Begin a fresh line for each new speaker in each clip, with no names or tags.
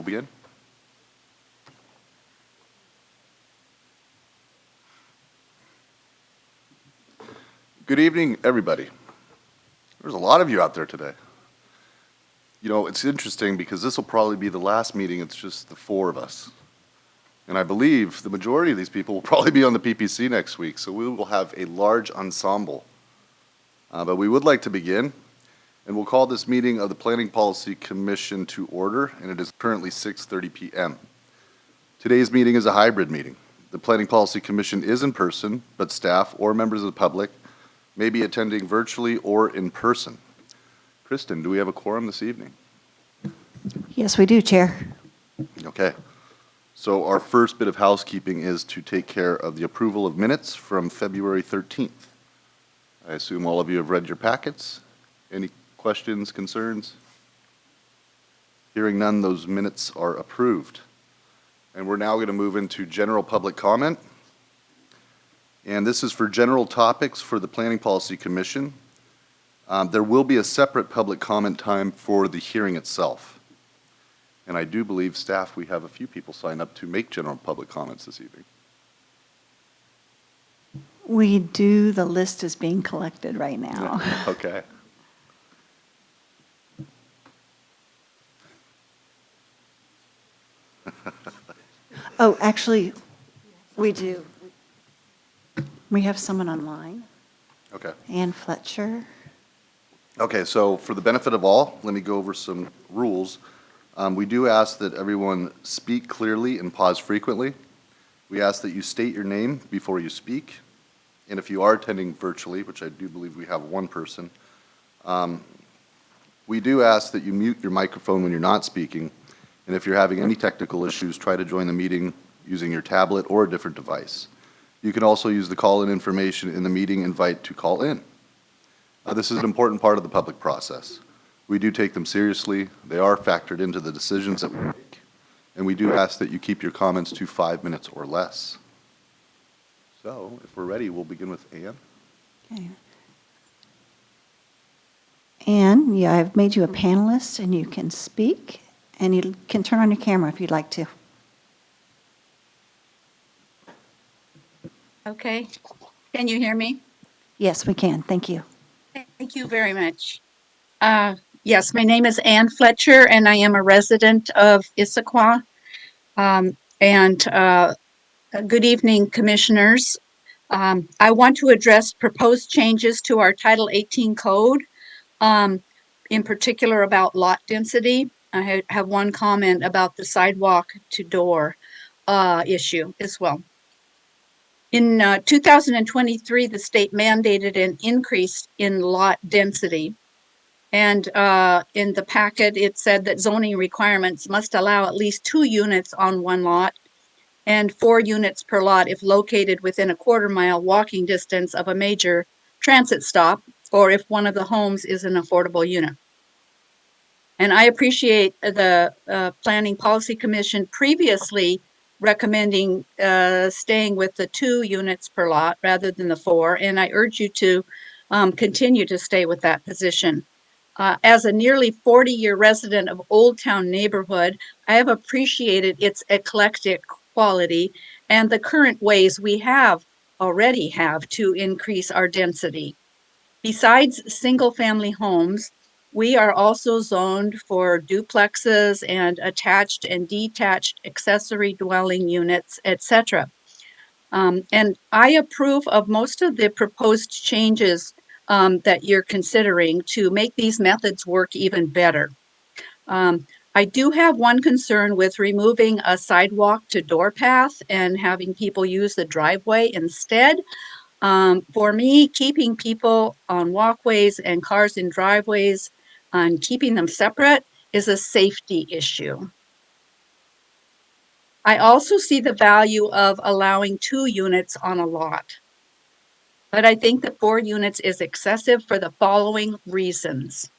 begin? Good evening, everybody. There's a lot of you out there today. You know, it's interesting because this will probably be the last meeting. It's just the four of us. And I believe the majority of these people will probably be on the PPC next week, so we will have a large ensemble. But we would like to begin, and we'll call this meeting of the Planning Policy Commission to order, and it is currently 6:30 p.m. Today's meeting is a hybrid meeting. The Planning Policy Commission is in person, but staff or members of the public may be attending virtually or in person. Kristen, do we have a quorum this evening?
Yes, we do, Chair.
Okay. So our first bit of housekeeping is to take care of the approval of minutes from February 13th. I assume all of you have read your packets. Any questions, concerns? Hearing none, those minutes are approved. And we're now going to move into general public comment. And this is for general topics for the Planning Policy Commission. There will be a separate public comment time for the hearing itself. And I do believe, staff, we have a few people signed up to make general public comments this evening.
We do. The list is being collected right now.
Okay.
Oh, actually, we do. We have someone online.
Okay.
Ann Fletcher.
Okay, so for the benefit of all, let me go over some rules. We do ask that everyone speak clearly and pause frequently. We ask that you state your name before you speak. And if you are attending virtually, which I do believe we have one person, we do ask that you mute your microphone when you're not speaking. And if you're having any technical issues, try to join the meeting using your tablet or a different device. You can also use the call-in information in the meeting invite to call in. This is an important part of the public process. We do take them seriously. They are factored into the decisions that we make. And we do ask that you keep your comments to 5 minutes or less. So if we're ready, we'll begin with Ann.
Okay. Ann, yeah, I've made you a panelist, and you can speak, and you can turn on your camera if you'd like to.
Okay. Can you hear me?
Yes, we can. Thank you.
Thank you very much. Yes, my name is Ann Fletcher, and I am a resident of Issaquah. Good evening, commissioners. I want to address proposed changes to our Title 18 code, in particular about lot density. I have one comment about the sidewalk to door issue as well. In 2023, the state mandated an increase in lot density. And in the packet, it said that zoning requirements must allow at least 2 units on one lot and 4 units per lot if located within a quarter-mile walking distance of a major transit stop, or if one of the homes is an affordable unit. And I appreciate the Planning Policy Commission previously recommending staying with the 2 units per lot rather than the 4, and I urge you to continue to stay with that position. As a nearly 40-year resident of Old Town neighborhood, I have appreciated its eclectic quality and the current ways we already have to increase our density. Besides single-family homes, we are also zoned for duplexes and attached and detached accessory dwelling units, etc. And I approve of most of the proposed changes that you're considering to make these methods work even better. I do have one concern with removing a sidewalk to door path and having people use the driveway instead. For me, keeping people on walkways and cars in driveways and keeping them separate is a safety issue. I also see the value of allowing 2 units on a lot, but I think that 4 units is excessive for the following reasons.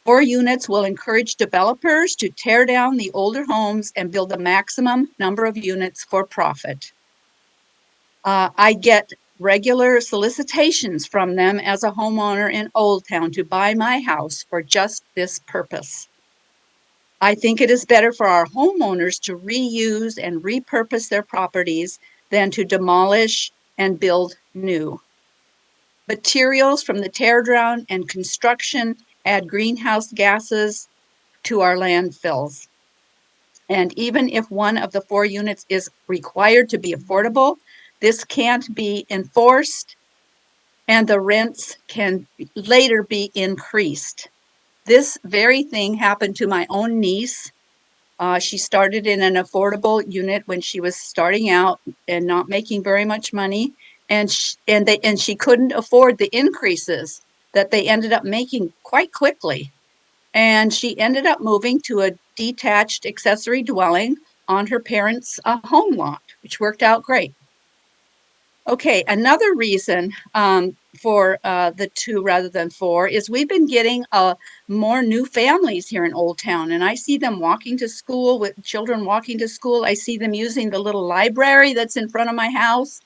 4 units will encourage developers to tear down the older homes and build the maximum number of units for profit. I get regular solicitations from them as a homeowner in Old Town to buy my house for just this purpose. I think it is better for our homeowners to reuse and repurpose their properties than to demolish and build new. Materials from the tear down and construction add greenhouse gases to our landfills. And even if one of the 4 units is required to be affordable, this can't be enforced and the rents can later be increased. This very thing happened to my own niece. She started in an affordable unit when she was starting out and not making very much money, and she couldn't afford the increases that they ended up making quite quickly. And she ended up moving to a detached accessory dwelling on her parents' home lot, which worked out great. Okay, another reason for the 2 rather than 4 is we've been getting more new families here in Old Town, and I see them walking to school with children walking to school. I see them using the little library that's in front of my house.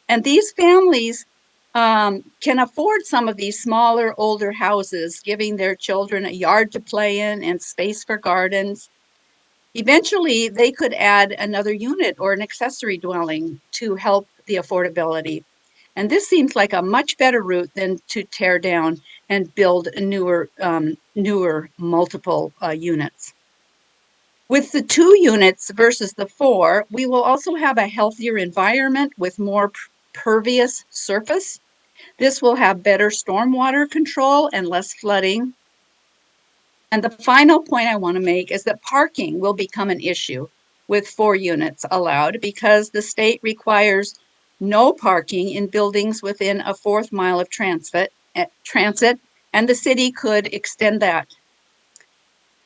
And these families can afford some of these smaller, older houses, giving their children a yard to play in and space for gardens. Eventually, they could add another unit or an accessory dwelling to help the affordability. And this seems like a much better route than to tear down and build newer multiple units. With the 2 units versus the 4, we will also have a healthier environment with more pervious surface. This will have better stormwater control and less flooding. And the final point I want to make is that parking will become an issue with 4 units allowed because the state requires no parking in buildings within a 4th mile of transit, and the city could extend that.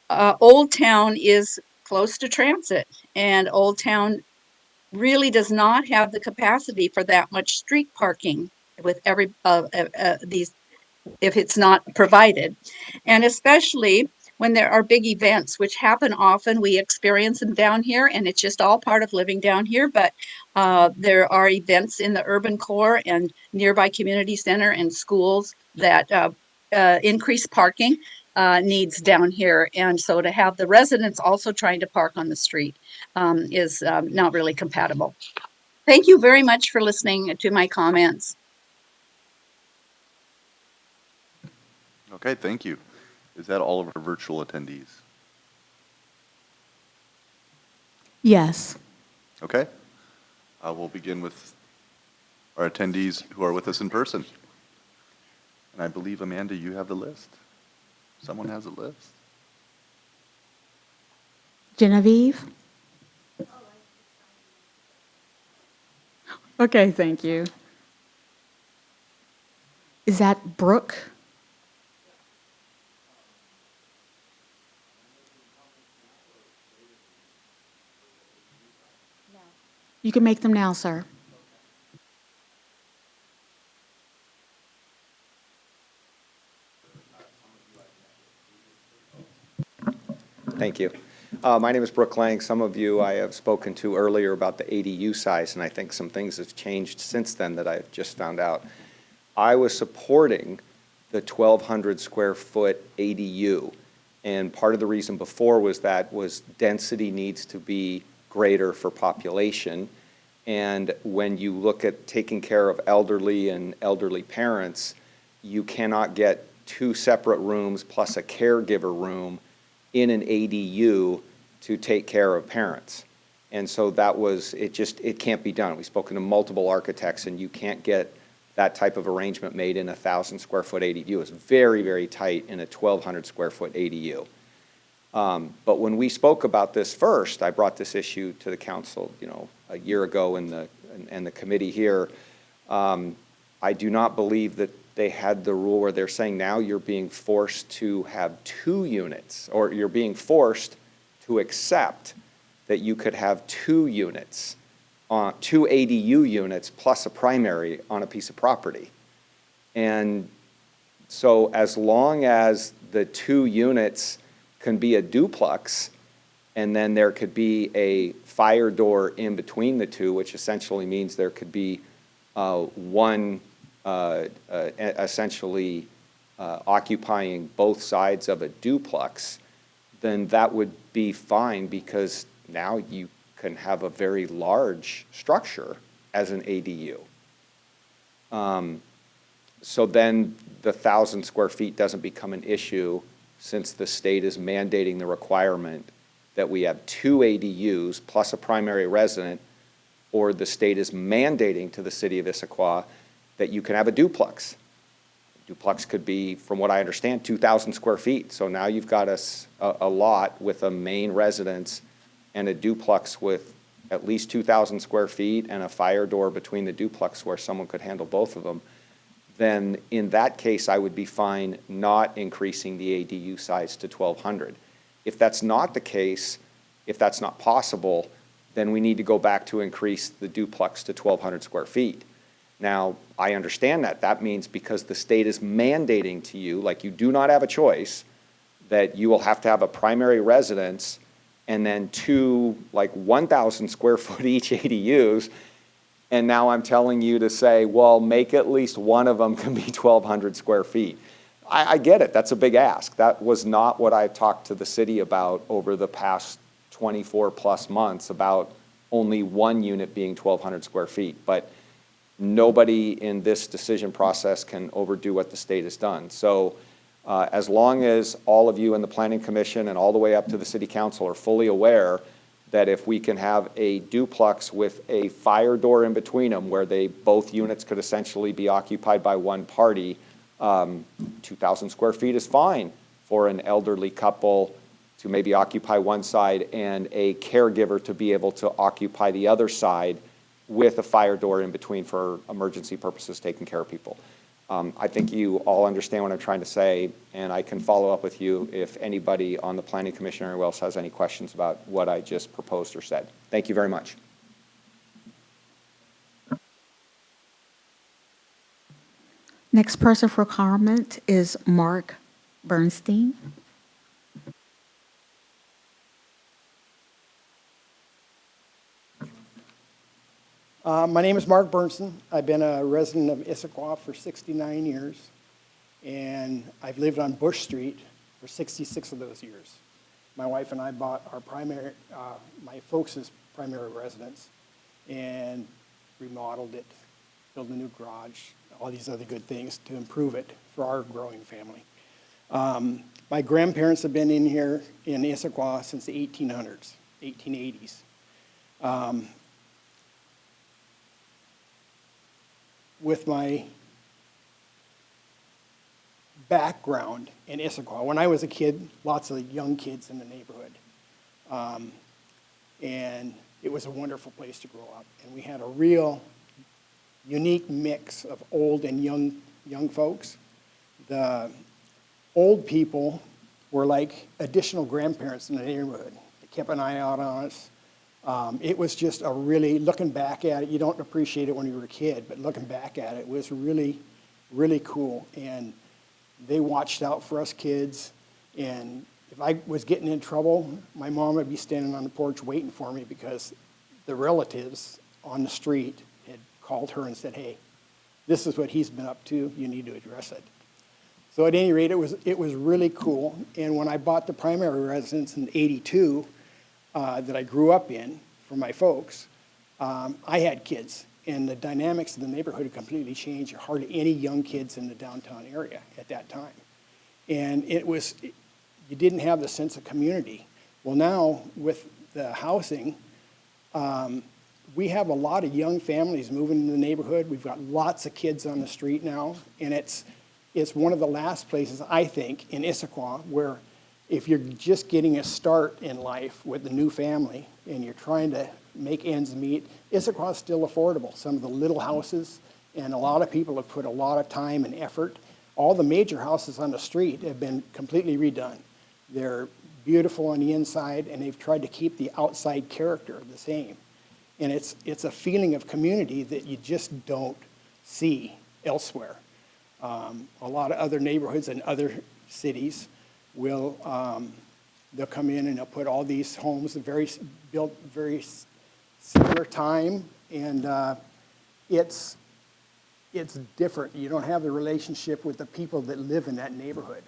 Old Town is close to transit, and Old Town really does not have the capacity for that much street parking with these if it's not provided. And especially when there are big events, which happen often, we experience them down here, and it's just all part of living down here. But there are events in the urban core and nearby community center and schools that increase parking needs down here. And so to have the residents also trying to park on the street is not really compatible. Thank you very much for listening to my comments.
Okay, thank you. Is that all of our virtual attendees?
Yes.
Okay. We'll begin with our attendees who are with us in person. And I believe, Amanda, you have the list. Someone has a list.
Genevieve? Okay, thank you. Is that Brooke? You can make them now, sir.
Thank you. My name is Brooke Lang. Some of you I have spoken to earlier about the ADU size, and I think some things have changed since then that I've just found out. I was supporting the 1,200 square foot ADU, and part of the reason before was density needs to be greater for population. And when you look at taking care of elderly and elderly parents, you cannot get 2 separate rooms plus a caregiver room in an ADU to take care of parents. And so it can't be done. We've spoken to multiple architects, and you can't get that type of arrangement made in a 1,000 square foot ADU. It's very, very tight in a 1,200 square foot ADU. But when we spoke about this first, I brought this issue to the council, a year ago in the committee here. I do not believe that they had the rule where they're saying now you're being forced to have 2 units, or you're being forced to accept that you could have 2 units, 2 ADU units plus a primary on a piece of property. And so as long as the 2 units can be a duplex, and then there could be a fire door in between the 2, which essentially means there could be one essentially occupying both sides of a duplex, then that would be fine, because now you can have a very large structure as an ADU. So then the 1,000 square feet doesn't become an issue, since the state is mandating the requirement that we have 2 ADUs plus a primary resident, or the state is mandating to the city of Issaquah that you can have a duplex. Duplex could be, from what I understand, 2,000 square feet. So now you've got a lot with a main residence and a duplex with at least 2,000 square feet and a fire door between the duplex where someone could handle both of them. Then in that case, I would be fine not increasing the ADU size to 1,200. If that's not the case, if that's not possible, then we need to go back to increase the duplex to 1,200 square feet. Now, I understand that. That means because the state is mandating to you, like you do not have a choice, that you will have to have a primary residence and then 2, like 1,000 square foot each ADUs. And now I'm telling you to say, well, make at least one of them can be 1,200 square feet. I get it. That's a big ask. That was not what I talked to the city about over the past 24 plus months, about only one unit being 1,200 square feet. But nobody in this decision process can overdo what the state has done. So as long as all of you in the Planning Commission and all the way up to the City Council are fully aware that if we can have a duplex with a fire door in between them, where both units could essentially be occupied by one party, 2,000 square feet is fine for an elderly couple to maybe occupy one side and a caregiver to be able to occupy the other side with a fire door in between for emergency purposes, taking care of people. I think you all understand what I'm trying to say, and I can follow up with you if anybody on the Planning Commission or anyone else has any questions about what I just proposed or said. Thank you very much.
Next person for comment is Mark Bernstein.
My name is Mark Bernson. I've been a resident of Issaquah for 69 years, and I've lived on Bush Street for 66 of those years. My wife and I bought our my folks' primary residence and remodeled it, built a new garage, all these other good things to improve it for our growing family. My grandparents have been in here in Issaquah since the 1800s, 1880s. With my background in Issaquah, when I was a kid, lots of young kids in the neighborhood. And it was a wonderful place to grow up. And we had a real unique mix of old and young folks. The old people were like additional grandparents in the neighborhood. They kept an eye out on us. It was just a really, looking back at it, you don't appreciate it when you were a kid, but looking back at it was really, really cool. And they watched out for us kids. And if I was getting in trouble, my mom would be standing on the porch waiting for me, because the relatives on the street had called her and said, hey, this is what he's been up to, you need to address it. So at any rate, it was really cool. And when I bought the primary residence in '82, that I grew up in for my folks, I had kids, and the dynamics of the neighborhood had completely changed. Hardly any young kids in the downtown area at that time. And you didn't have the sense of community. Well, now with the housing, we have a lot of young families moving in the neighborhood. We've got lots of kids on the street now, and it's one of the last places, I think, in Issaquah where if you're just getting a start in life with a new family and you're trying to make ends meet, Issaquah is still affordable. Some of the little houses, and a lot of people have put a lot of time and effort. All the major houses on the street have been completely redone. They're beautiful on the inside, and they've tried to keep the outside character the same. And it's a feeling of community that you just don't see elsewhere. A lot of other neighborhoods and other cities they'll come in and they'll put all these homes built very similar time, and it's different. You don't have the relationship with the people that live in that neighborhood.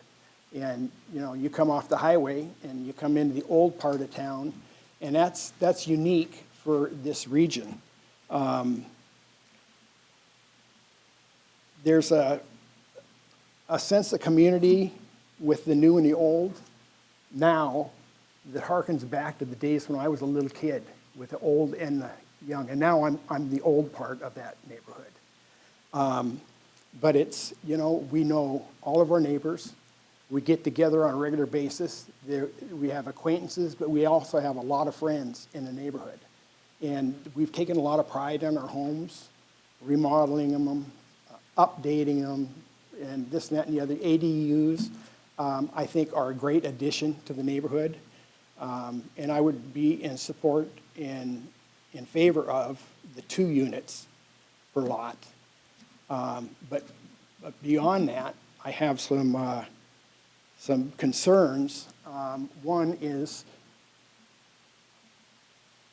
And, you know, you come off the highway and you come into the old part of town, and that's unique for this region. There's a sense of community with the new and the old now that harkens back to the days when I was a little kid with the old and the young. And now I'm the old part of that neighborhood. But it's, you know, we know all of our neighbors. We get together on a regular basis. We have acquaintances, but we also have a lot of friends in the neighborhood. And we've taken a lot of pride in our homes, remodeling them, updating them, and this, and that, and the other. ADUs, I think, are a great addition to the neighborhood. And I would be in support and in favor of the 2 units per lot. But beyond that, I have some concerns. One is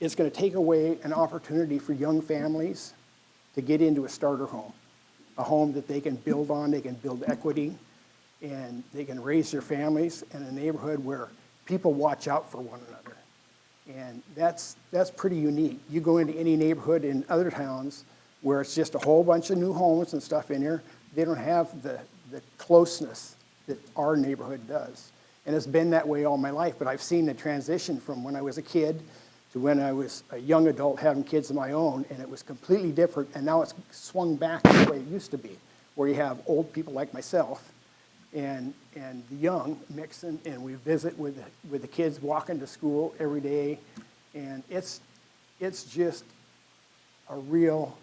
it's going to take away an opportunity for young families to get into a starter home, a home that they can build on, they can build equity, and they can raise their families in a neighborhood where people watch out for one another. And that's pretty unique. You go into any neighborhood in other towns where it's just a whole bunch of new homes and stuff in here, they don't have the closeness that our neighborhood does. And it's been that way all my life, but I've seen the transition from when I was a kid to when I was a young adult having kids of my own, and it was completely different, and now it's swung back the way it used to be, where you have old people like myself and the young mixing, and we visit with the kids walking to school every day, and it's just a real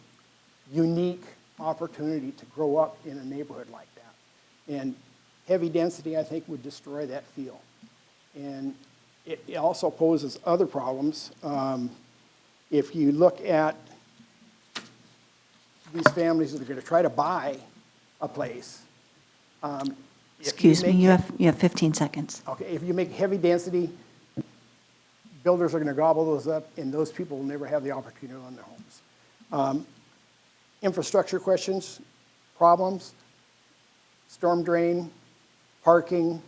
unique opportunity to grow up in a neighborhood like that. And heavy density, I think, would destroy that feel. And it also poses other problems. If you look at these families that are going to try to buy a place.
Excuse me, you have 15 seconds.
Okay, if you make heavy density, builders are going to gobble those up, and those people will never have the opportunity on their homes. Infrastructure questions, problems, storm drain, parking,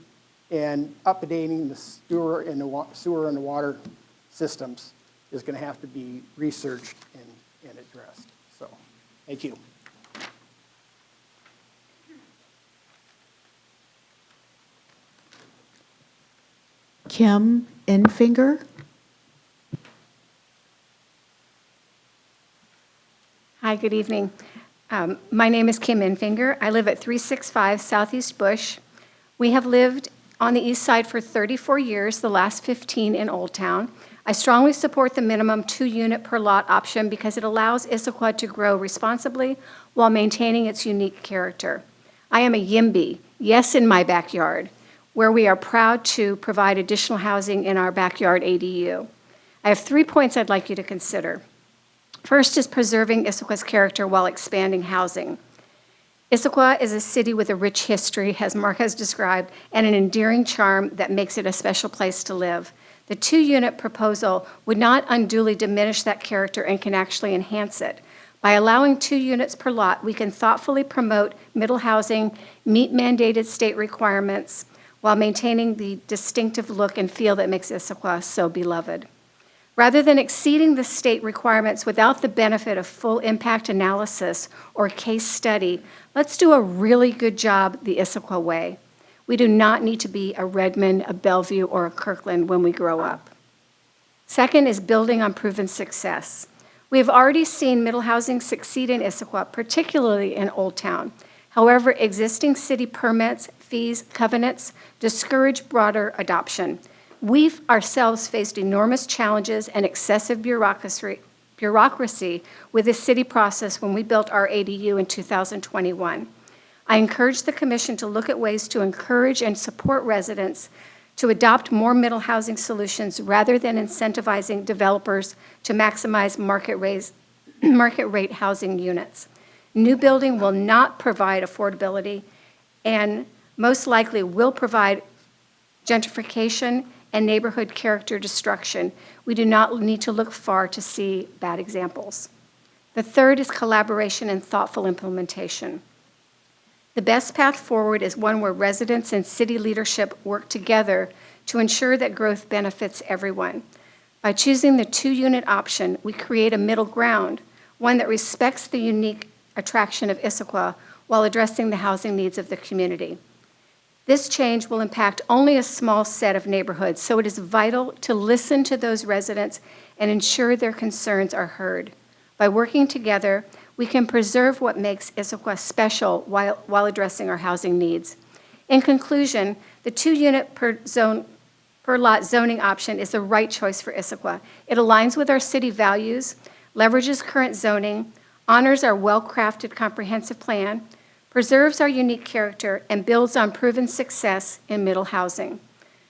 and updating the sewer and the water systems is going to have to be researched and addressed. So, thank you.
Kim Enfinger.
Hi, good evening. My name is Kim Enfinger. I live at 365 Southeast Bush. We have lived on the east side for 34 years, the last 15 in Old Town. I strongly support the minimum 2-unit per lot option because it allows Issaquah to grow responsibly while maintaining its unique character. I am a YIMBY, yes in my backyard, where we are proud to provide additional housing in our backyard ADU. I have 3 points I'd like you to consider. First is preserving Issaquah's character while expanding housing. Issaquah is a city with a rich history, as Mark has described, and an endearing charm that makes it a special place to live. The 2-unit proposal would not unduly diminish that character and can actually enhance it. By allowing 2 units per lot, we can thoughtfully promote middle housing, meet mandated state requirements, while maintaining the distinctive look and feel that makes Issaquah so beloved. Rather than exceeding the state requirements without the benefit of full impact analysis or case study, let's do a really good job the Issaquah way. We do not need to be a Redmond, a Bellevue, or a Kirkland when we grow up. Second is building on proven success. We have already seen middle housing succeed in Issaquah, particularly in Old Town. However, existing city permits, fees, covenants discourage broader adoption. We've ourselves faced enormous challenges and excessive bureaucracy with the city process when we built our ADU in 2021. I encourage the Commission to look at ways to encourage and support residents to adopt more middle housing solutions rather than incentivizing developers to maximize market rate housing units. New building will not provide affordability and most likely will provide gentrification and neighborhood character destruction. We do not need to look far to see bad examples. The third is collaboration and thoughtful implementation. The best path forward is one where residents and city leadership work together to ensure that growth benefits everyone. By choosing the 2-unit option, we create a middle ground, one that respects the unique attraction of Issaquah while addressing the housing needs of the community. This change will impact only a small set of neighborhoods, so it is vital to listen to those residents and ensure their concerns are heard. By working together, we can preserve what makes Issaquah special while addressing our housing needs. In conclusion, the 2-unit per lot zoning option is the right choice for Issaquah. It aligns with our city values, leverages current zoning, honors our well-crafted comprehensive plan, preserves our unique character, and builds on proven success in middle housing.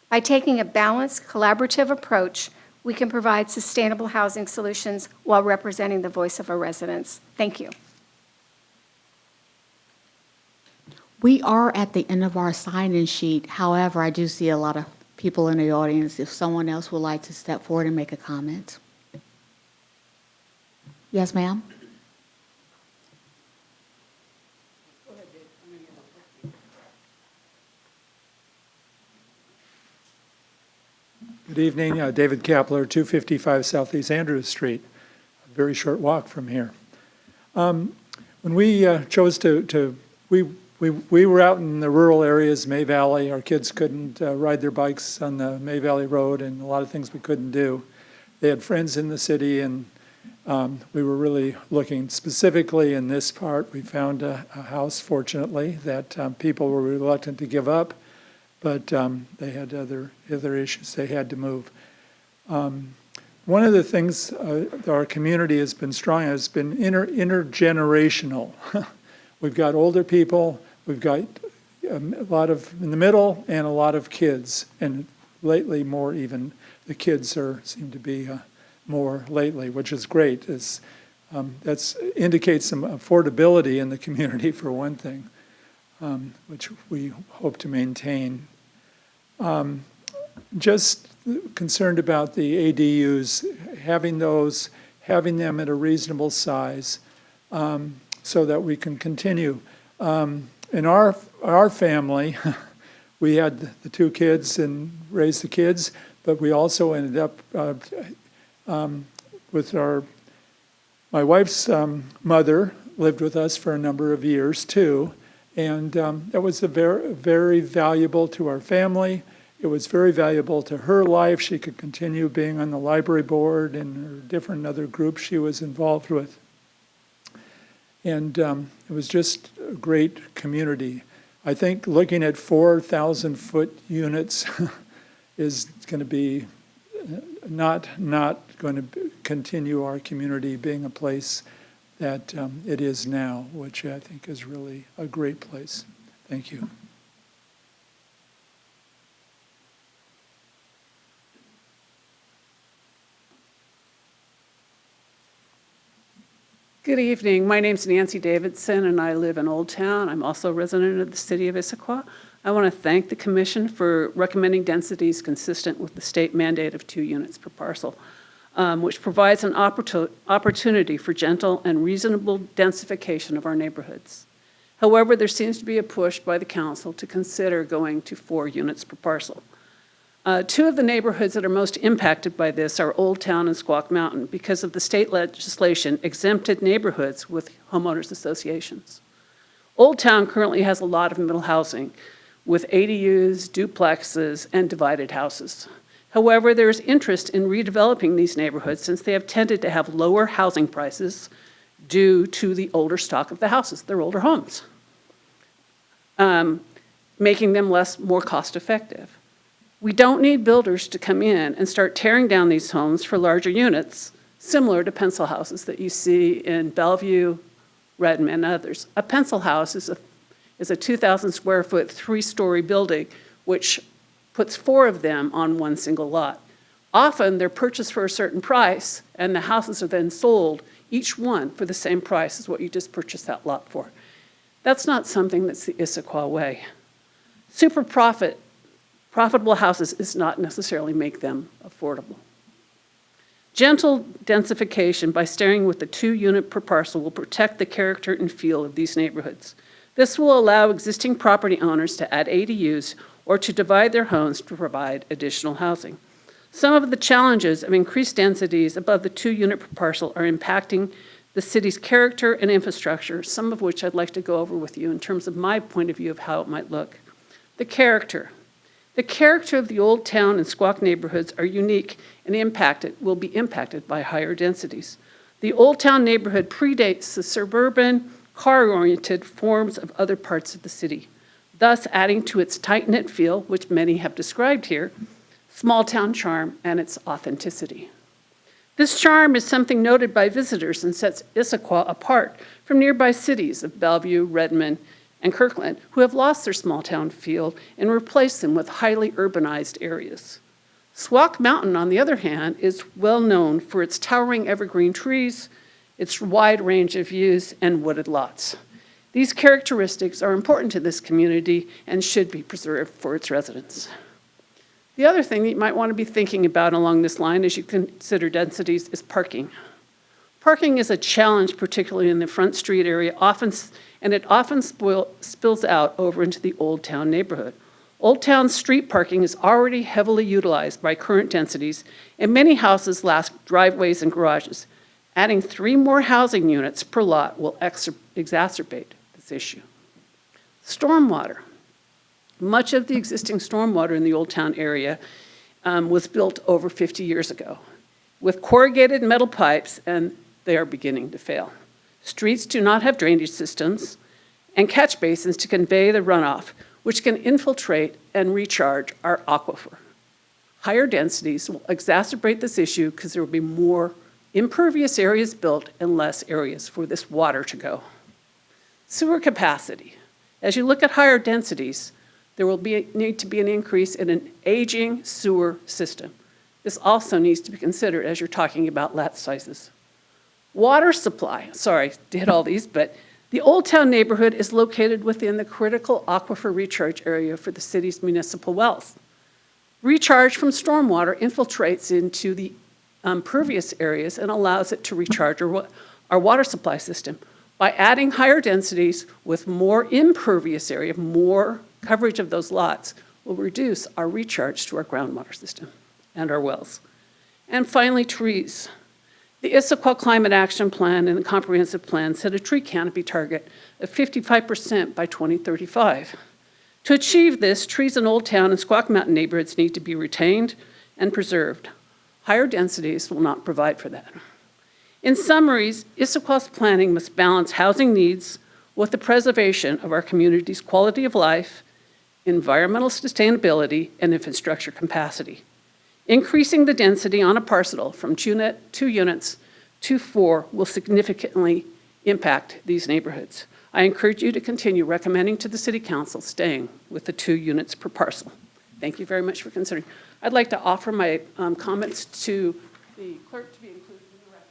By taking a balanced, collaborative approach, we can provide sustainable housing solutions while representing the voice of our residents. Thank you.
We are at the end of our sign-in sheet. However, I do see a lot of people in the audience. If someone else would like to step forward and make a comment. Yes, ma'am?
Good evening, David Kapler, 255 Southeast Andrews Street, a very short walk from here. When we chose we were out in the rural areas, May Valley. Our kids couldn't ride their bikes on the May Valley Road, and a lot of things we couldn't do. They had friends in the city, and we were really looking specifically in this part. We found a house, fortunately, that people were reluctant to give up, but they had other issues they had to move. One of the things our community has been strong at has been intergenerational. We've got older people, we've got a lot of in the middle, and a lot of kids, and lately more even the kids seem to be more lately, which is great. That indicates some affordability in the community for one thing, which we hope to maintain. Just concerned about the ADUs, having them at a reasonable size, so that we can continue. In our family, we had the 2 kids and raised the kids, but we also ended up with my wife's mother lived with us for a number of years too, and that was very, very valuable to our family. It was very valuable to her life. She could continue being on the library board and her different other groups she was involved with. And it was just a great community. I think looking at 4,000-foot units is going to be not going to continue our community being a place that it is now, which I think is really a great place. Thank you.
Good evening. My name's Nancy Davidson, and I live in Old Town. I'm also a resident of the city of Issaquah. I want to thank the commission for recommending densities consistent with the state mandate of 2 units per parcel, which provides an opportunity for gentle and reasonable densification of our neighborhoods. However, there seems to be a push by the council to consider going to 4 units per parcel. 2 of the neighborhoods that are most impacted by this are Old Town and Squaw Mountain because of the state legislation exempted neighborhoods with homeowners associations. Old Town currently has a lot of middle housing with ADUs, duplexes, and divided houses. However, there is interest in redeveloping these neighborhoods since they have tended to have lower housing prices due to the older stock of the houses, their older homes, making them more cost effective. We don't need builders to come in and start tearing down these homes for larger units, similar to pencil houses that you see in Bellevue, Redmond, and others. A pencil house is a 2,000 square foot, 3-story building, which puts 4 of them on one single lot. Often they're purchased for a certain price, and the houses are then sold, each one for the same price as what you just purchased that lot for. That's not something that's the Issaquah way. Super profitable houses does not necessarily make them affordable. Gentle densification by starting with the 2 unit per parcel will protect the character and feel of these neighborhoods. This will allow existing property owners to add ADUs or to divide their homes to provide additional housing. Some of the challenges of increased densities above the 2-unit per parcel are impacting the city's character and infrastructure, some of which I'd like to go over with you in terms of my point of view of how it might look. The character. The character of the Old Town and Squawk neighborhoods are unique and will be impacted by higher densities. The Old Town neighborhood predates the suburban, car-oriented forms of other parts of the city, thus adding to its tight-knit feel, which many have described here, small-town charm, and its authenticity. This charm is something noted by visitors and sets Issaquah apart from nearby cities of Bellevue, Redmond, and Kirkland, who have lost their small-town feel and replaced them with highly urbanized areas. Squawk Mountain, on the other hand, is well known for its towering evergreen trees, its wide range of views, and wooded lots. These characteristics are important to this community and should be preserved for its residents. The other thing that you might want to be thinking about along this line as you consider densities is parking. Parking is a challenge, particularly in the Front Street area, and it often spills out over into the Old Town neighborhood. Old Town street parking is already heavily utilized by current densities, and many houses lack driveways and garages. Adding 3 more housing units per lot will exacerbate this issue. Stormwater. Much of the existing stormwater in the Old Town area was built over 50 years ago with corrugated metal pipes, and they are beginning to fail. Streets do not have drainage systems and catch basins to convey the runoff, which can infiltrate and recharge our aquifer. Higher densities will exacerbate this issue because there will be more impervious areas built and less areas for this water to go. Sewer capacity. As you look at higher densities, there will need to be an increase in an aging sewer system. This also needs to be considered as you're talking about lot sizes. Water supply, sorry to hit all these, but the Old Town neighborhood is located within the critical aquifer recharge area for the city's municipal wells. Recharge from stormwater infiltrates into the impervious areas and allows it to recharge our water supply system. By adding higher densities with more impervious area, more coverage of those lots will reduce our recharge to our groundwater system and our wells. And finally, trees. The Issaquah Climate Action Plan and the Comprehensive Plan set a tree canopy target of 55% by 2035. To achieve this, trees in Old Town and Squawk Mountain neighborhoods need to be retained and preserved. Higher densities will not provide for that. In summaries, Issaquah's planning must balance housing needs with the preservation of our community's quality of life, environmental sustainability, and infrastructure capacity. Increasing the density on a parcel from 2 units to 4 will significantly impact these neighborhoods. I encourage you to continue recommending to the City Council staying with the 2 units per parcel. Thank you very much for considering. I'd like to offer my comments to the clerk to be included in the record.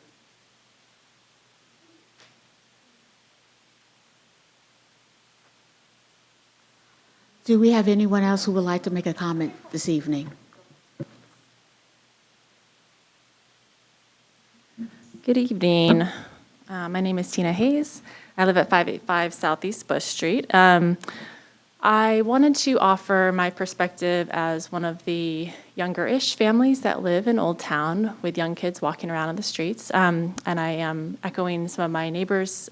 Do we have anyone else who would like to make a comment this evening?
Good evening. My name is Tina Hayes. I live at 585 Southeast Bush Street. I wanted to offer my perspective as one of the younger-ish families that live in Old Town with young kids walking around on the streets. And I am echoing some of my neighbors'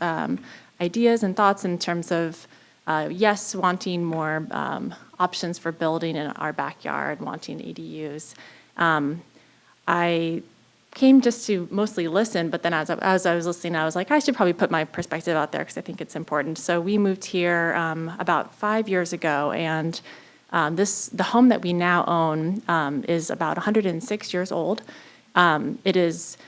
ideas and thoughts in terms of, yes, wanting more options for building in our backyard, wanting ADUs. I came just to mostly listen, but then as I was listening, I was like, I should probably put my perspective out there because I think it's important. So we moved here about 5 years ago, and the home that we now own is about 106 years old. It is,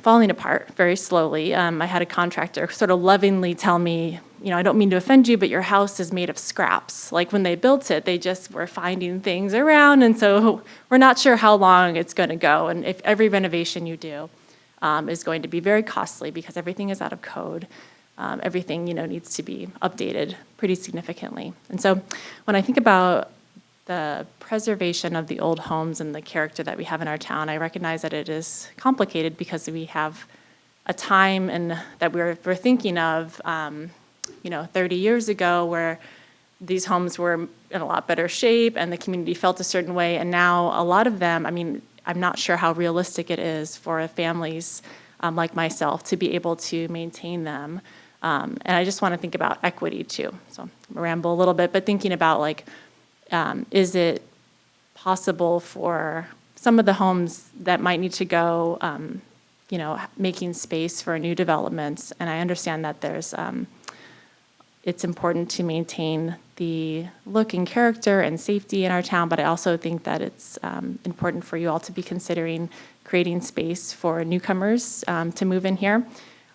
falling apart very slowly. I had a contractor sort of lovingly tell me, I don't mean to offend you, but your house is made of scraps. Like when they built it, they just were finding things around. And so we're not sure how long it's going to go. And if every renovation you do is going to be very costly because everything is out of code. Everything, needs to be updated pretty significantly. And so when I think about the preservation of the old homes and the character that we have in our town, I recognize that it is complicated because we have a time and that we're thinking of 30 years ago where these homes were in a lot better shape and the community felt a certain way. And now a lot of them, I mean, I'm not sure how realistic it is for families like myself to be able to maintain them. And I just want to think about equity too. So I'm gonna ramble a little bit, but thinking about like, is it possible for some of the homes that might need to go, making space for new developments? And I understand that there's, it's important to maintain the look and character and safety in our town, but I also think that it's important for you all to be considering creating space for newcomers to move in here.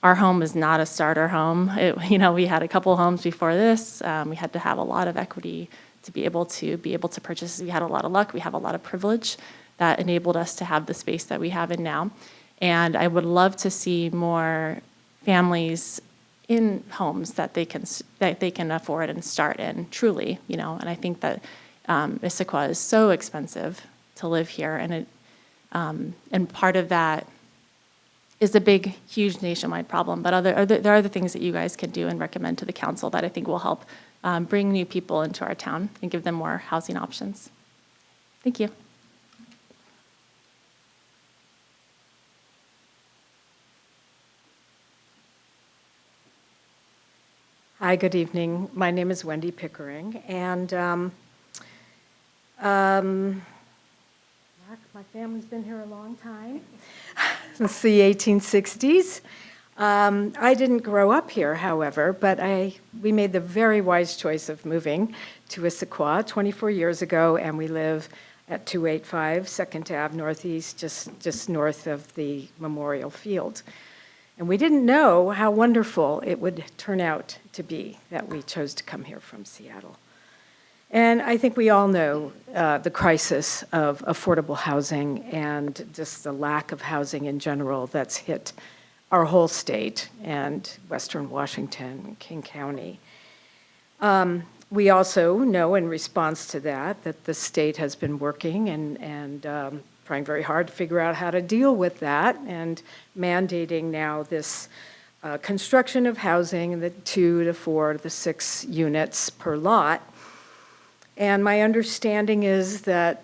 Our home is not a starter home. We had a couple homes before this. We had to have a lot of equity to be able to purchase. We had a lot of luck. We have a lot of privilege that enabled us to have the space that we have in now. And I would love to see more families in homes that they can afford and start in, truly, And I think that Issaquah is so expensive to live here, and part of that is a big, huge nationwide problem. But there are other things that you guys can do and recommend to the council that I think will help bring new people into our town and give them more housing options. Thank you.
Hi, good evening. My name is Wendy Pickering, and my family's been here a long time, since the 1860s. I didn't grow up here, however, but we made the very wise choice of moving to Issaquah 24 years ago, and we live at 285 2nd Ave Northeast, just north of the Memorial Field. And we didn't know how wonderful it would turn out to be that we chose to come here from Seattle. And I think we all know the crisis of affordable housing and just the lack of housing in general that's hit our whole state and Western Washington and King County. We also know in response to that the state has been working and trying very hard to figure out how to deal with that and mandating now this construction of housing in the 2 to 4 to 6 units per lot. And my understanding is that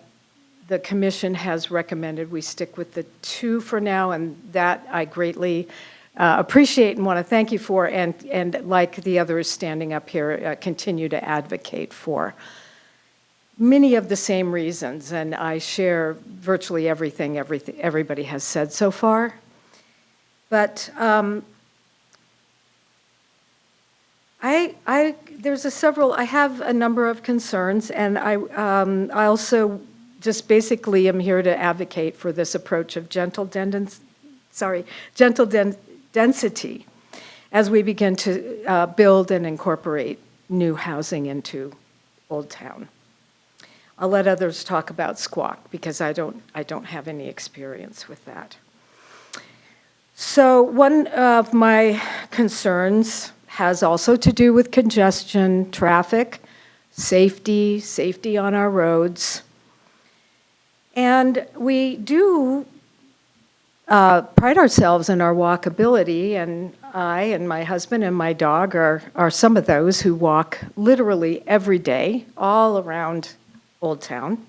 the commission has recommended we stick with the 2 for now, and that I greatly appreciate and want to thank you for, and like the others standing up here, continue to advocate for. Many of the same reasons, and I share virtually everything everybody has said so far. But I have a number of concerns, and I also just basically am here to advocate for this approach of gentle density as we begin to build and incorporate new housing into Old Town. I'll let others talk about squawk because I don't have any experience with that. So one of my concerns has also to do with congestion, traffic, safety on our roads. And we do pride ourselves in our walkability, and I and my husband and my dog are some of those who walk literally every day all around Old Town.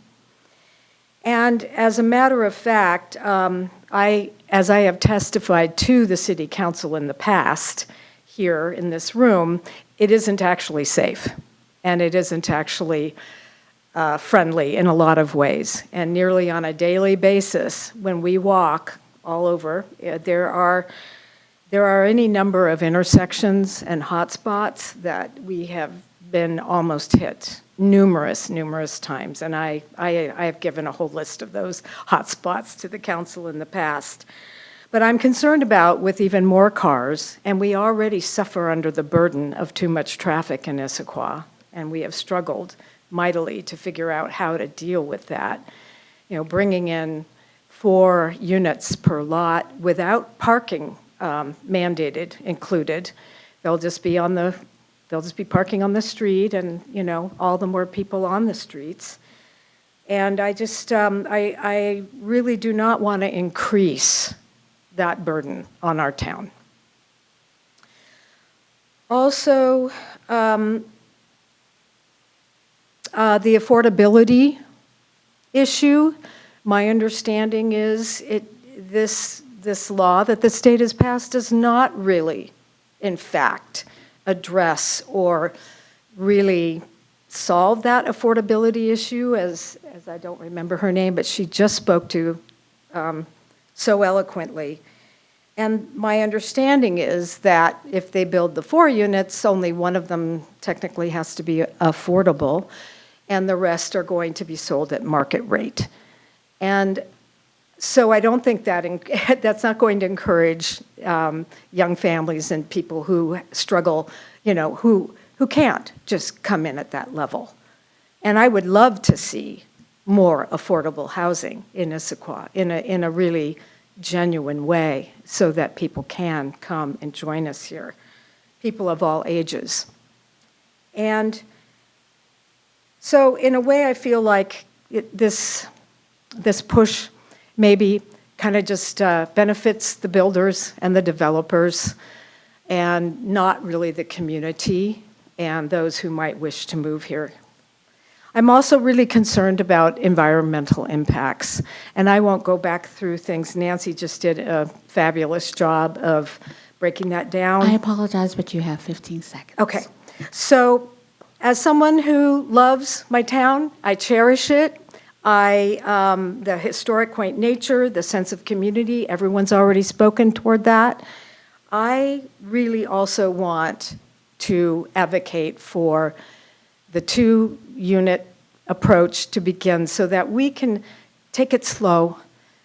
And as a matter of fact, as I have testified to the city council in the past here in this room, it isn't actually safe, and it isn't actually friendly in a lot of ways. And nearly on a daily basis, when we walk all over, there are any number of intersections and hotspots that we have been almost hit numerous times. And I have given a whole list of those hotspots to the council in the past. But I'm concerned about with even more cars, and we already suffer under the burden of too much traffic in Issaquah, and we have struggled mightily to figure out how to deal with that. Bringing in 4 units per lot without parking mandated included. They'll just be parking on the street, and all the more people on the streets. And I really do not want to increase that burden on our town. Also, the affordability issue, my understanding is this law that the state has passed does not really, in fact, address or really solve that affordability issue, as I don't remember her name, but she just spoke to so eloquently. And my understanding is that if they build the 4 units, only one of them technically has to be affordable, and the rest are going to be sold at market rate. And so I don't think that's not going to encourage young families and people who struggle, who can't just come in at that level. And I would love to see more affordable housing in Issaquah in a really genuine way so that people can come and join us here, people of all ages. And so in a way, I feel like this push maybe kind of just benefits the builders and the developers and not really the community and those who might wish to move here. I'm also really concerned about environmental impacts, and I won't go back through things. Nancy just did a fabulous job of breaking that down.
I apologize, but you have 15 seconds.
Okay. So as someone who loves my town, I cherish it. The historic, quaint nature, the sense of community, everyone's already spoken toward that. I really also want to advocate for the 2-unit approach to begin so that we can take it slow,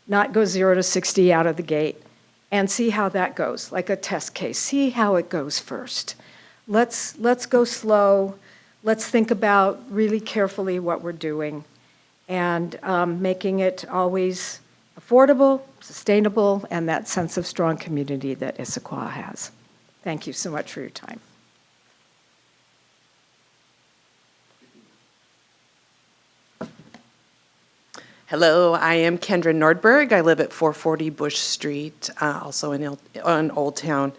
not go 0 to 60 out of the gate, and see how that goes, like a test case. See how it goes first. Let's go slow. Let's think about really carefully what we're doing and making it always affordable, sustainable, and that sense of strong community that Issaquah has. Thank you so much for your time.
Hello, I am Kendra Nordberg. I live at 440 Bush Street, also in Old Town.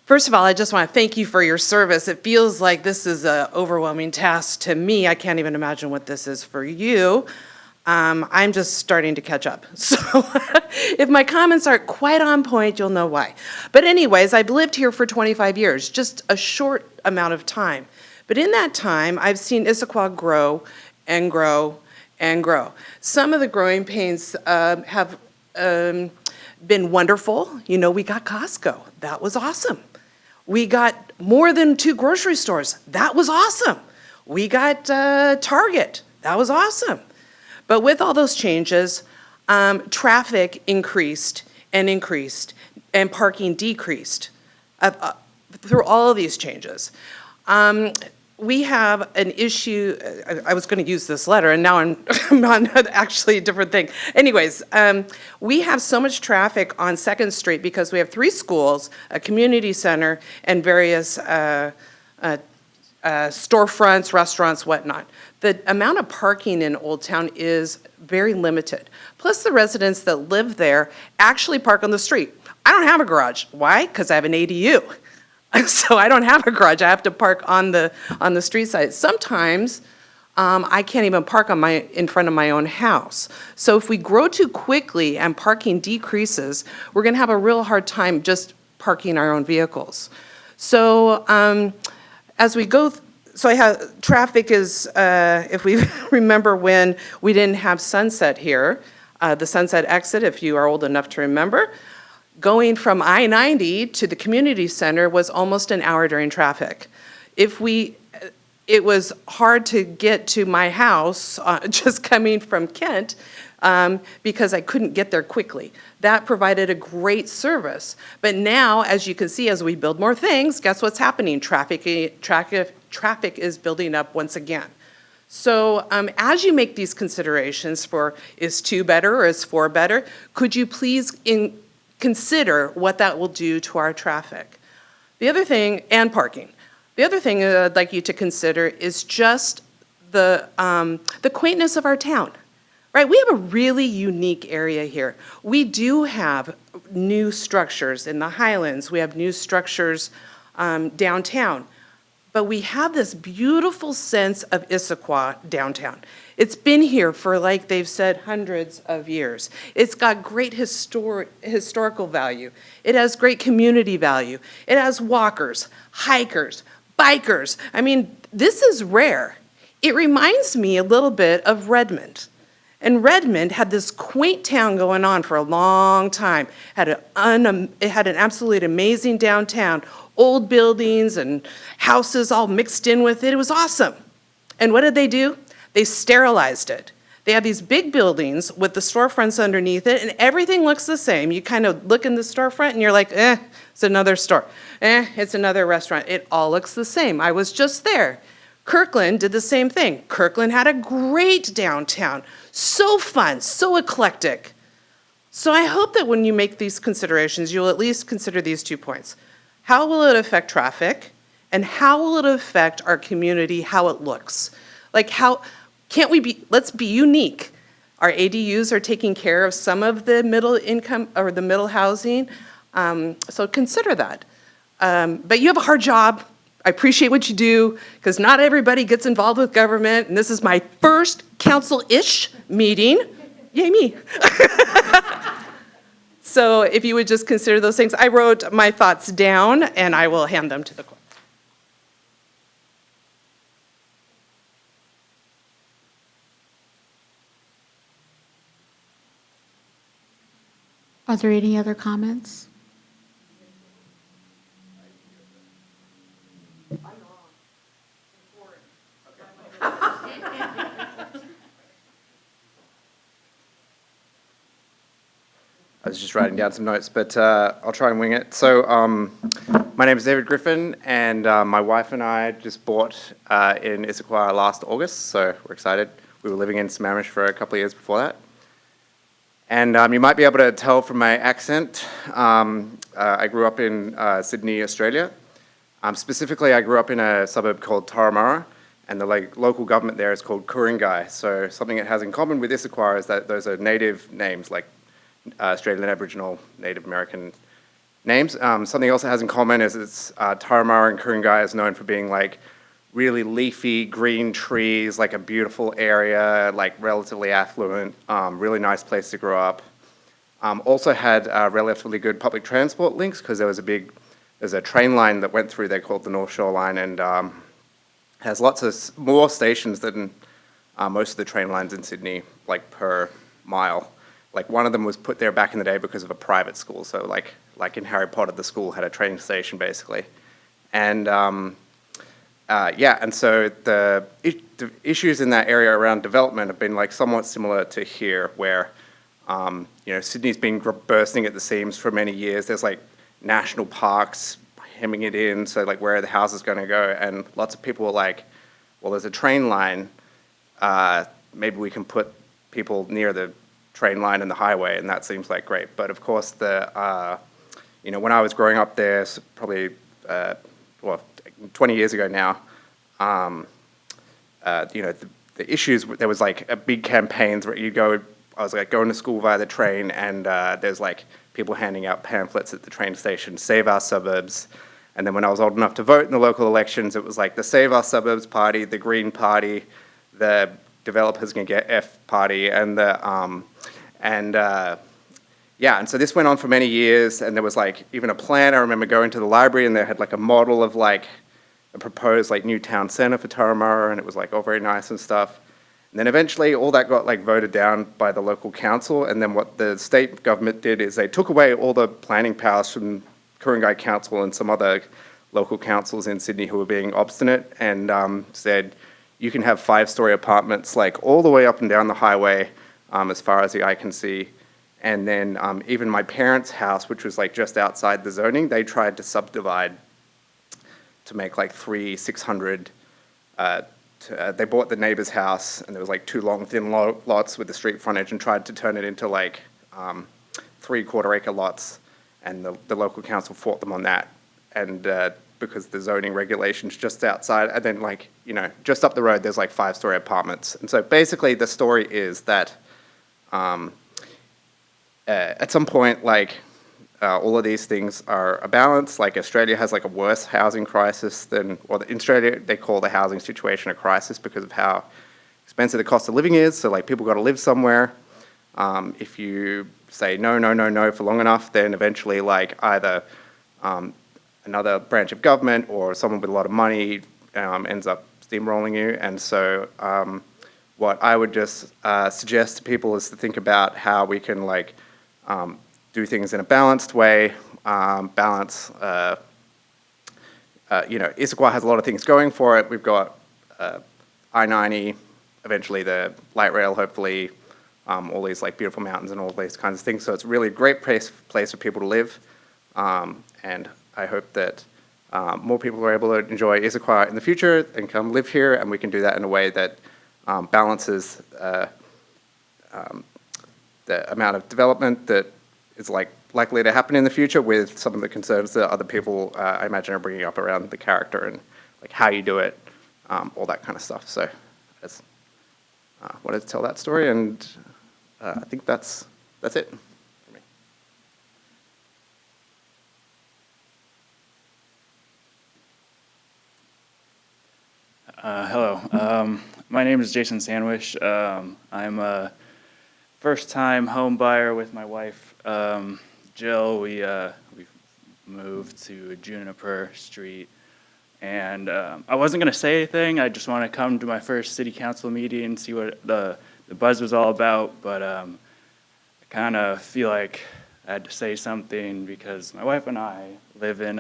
First of all, I just want to thank you for your service. It feels like this is an overwhelming task to me. I can't even imagine what this is for you. I'm just starting to catch up. So if my comments aren't quite on point, you'll know why. But anyways, I've lived here for 25 years, just a short amount of time. But in that time, I've seen Issaquah grow and grow and grow. Some of the growing pains have been wonderful. You know, we got Costco. That was awesome. We got more than 2 grocery stores. That was awesome. We got Target. That was awesome. But with all those changes, traffic increased, and parking decreased through all of these changes. We have an issue. I was going to use this letter, and now I'm on actually a different thing. Anyways, we have so much traffic on 2nd Street because we have 3 schools, a community center, and various storefronts, restaurants, whatnot. The amount of parking in Old Town is very limited. Plus, the residents that live there actually park on the street. I don't have a garage. Why? Because I have an ADU. So I don't have a garage. I have to park on the street side. Sometimes I can't even park in front of my own house. So if we grow too quickly and parking decreases, we're going to have a real hard time just parking our own vehicles. So as we go, so I have traffic is, if we remember when we didn't have Sunset here, the Sunset exit, if you are old enough to remember, going from I-90 to the community center was almost an hour during traffic. It was hard to get to my house just coming from Kent because I couldn't get there quickly. That provided a great service. But now, as you can see, as we build more things, guess what's happening? Traffic is building up once again. So as you make these considerations for is 2 better or is 4 better, could you please consider what that will do to our traffic? The other thing, and parking. The other thing I'd like you to consider is just the quaintness of our town, right? We have a really unique area here. We do have new structures in the Highlands. We have new structures downtown. But we have this beautiful sense of Issaquah downtown. It's been here for, like they've said, hundreds of years. It's got great historical value. It has great community value. It has walkers, hikers, bikers. I mean, this is rare. It reminds me a little bit of Redmond. And Redmond had this quaint town going on for a long time. It had an absolutely amazing downtown, old buildings and houses all mixed in with it. It was awesome. And what did they do? They sterilized it. They have these big buildings with the storefronts underneath it, and everything looks the same. You kind of look in the storefront and you're like, it's another store. It's another restaurant. It all looks the same. I was just there. Kirkland did the same thing. Kirkland had a great downtown. So fun, so eclectic. So I hope that when you make these considerations, you'll at least consider these 2 points. How will it affect traffic? And how will it affect our community, how it looks? Like let's be unique. Our ADUs are taking care of some of the middle income or the middle housing. So consider that. But you have a hard job. I appreciate what you do, because not everybody gets involved with government, and this is my first council-ish meeting. Yay, me. So if you would just consider those things. I wrote my thoughts down, and I will hand them to the clerk.
Are there any other comments?
I was just writing down some notes, but I'll try and wing it. So my name is David Griffin, and my wife and I just bought in Issaquah last August, so we're excited. We were living in Sammamish for a couple of years before that. And you might be able to tell from my accent, I grew up in Sydney, Australia. Specifically, I grew up in a suburb called Turramurra, and the local government there is called Ku-ring-gai. So something it has in common with Issaquah is that those are native names, like Australian Aboriginal, Native American names. Something else it has in common is it's Turramurra and Ku-ring-gai is known for being like really leafy green trees, like a beautiful area, like relatively affluent, really nice place to grow up. Also had relatively good public transport links, because there's a train line that went through there called the North Shore Line, and has lots of more stations than most of the train lines in Sydney, like per mile. Like one of them was put there back in the day because of a private school. So like in Harry Potter, the school had a train station basically. And and so the issues in that area around development have been like somewhat similar to here, where Sydney's been bursting at the seams for many years. There's like national parks hemming it in, so like where are the houses going to go? And lots of people were like, well, there's a train line. Maybe we can put people near the train line and the highway, and that seems like great. But of course, when I was growing up there, probably 20 years ago now, the issues, there was like a big campaigns where I was like going to school via the train, and there's like people handing out pamphlets at the train station, Save Our Suburbs. And then when I was old enough to vote in the local elections, it was like the Save Our Suburbs party, the Green Party, the Developers Can Get F party, and and so this went on for many years, and there was like even a plan. I remember going to the library, and they had like a model of like a proposed like new town centre for Turramurra, and it was like all very nice and stuff. And then eventually all that got like voted down by the local council, and then what the state government did is they took away all the planning powers from Ku-ring-gai Council and some other local councils in Sydney who were being obstinate, and said you can have 5-story apartments like all the way up and down the highway as far as the eye can see. And then even my parents' house, which was like just outside the zoning, they tried to subdivide to make like 600. They bought the neighbor's house, and there was like 2 long, thin lots with the street frontage, and tried to turn it into like 3-quarter-acre lots. And the local council fought them on that. And because the zoning regulations just outside, and then like, just up the road, there's like 5-story apartments. And so basically the story is that at some point, like all of these things are a balance. Like Australia has like a worse housing crisis than, or in Australia they call the housing situation a crisis because of how expensive the cost of living is. So like people got to live somewhere. If you say no, no, no, no for long enough, then eventually like either another branch of government or someone with a lot of money ends up steamrolling you. And so what I would just suggest to people is to think about how we can like do things in a balanced way, Issaquah has a lot of things going for it. We've got I-90, eventually the light rail, hopefully, all these like beautiful mountains and all these kinds of things. So it's really a great place for people to live. And I hope that more people are able to enjoy Issaquah in the future and come live here, and we can do that in a way that balances the amount of development that is likely to happen in the future with some of the concerns that other people, I imagine, are bringing up around the character and like how you do it, all that kind of stuff. So I just wanted to tell that story, and I think that's it for me.
Hello, my name is Jason Sandwich. I'm a first-time home buyer with my wife, Jill. We moved to Juniper Street, and I wasn't going to say anything. I just want to come to my first city council meeting and see what the buzz was all about, but I kind of feel like I had to say something because my wife and I live in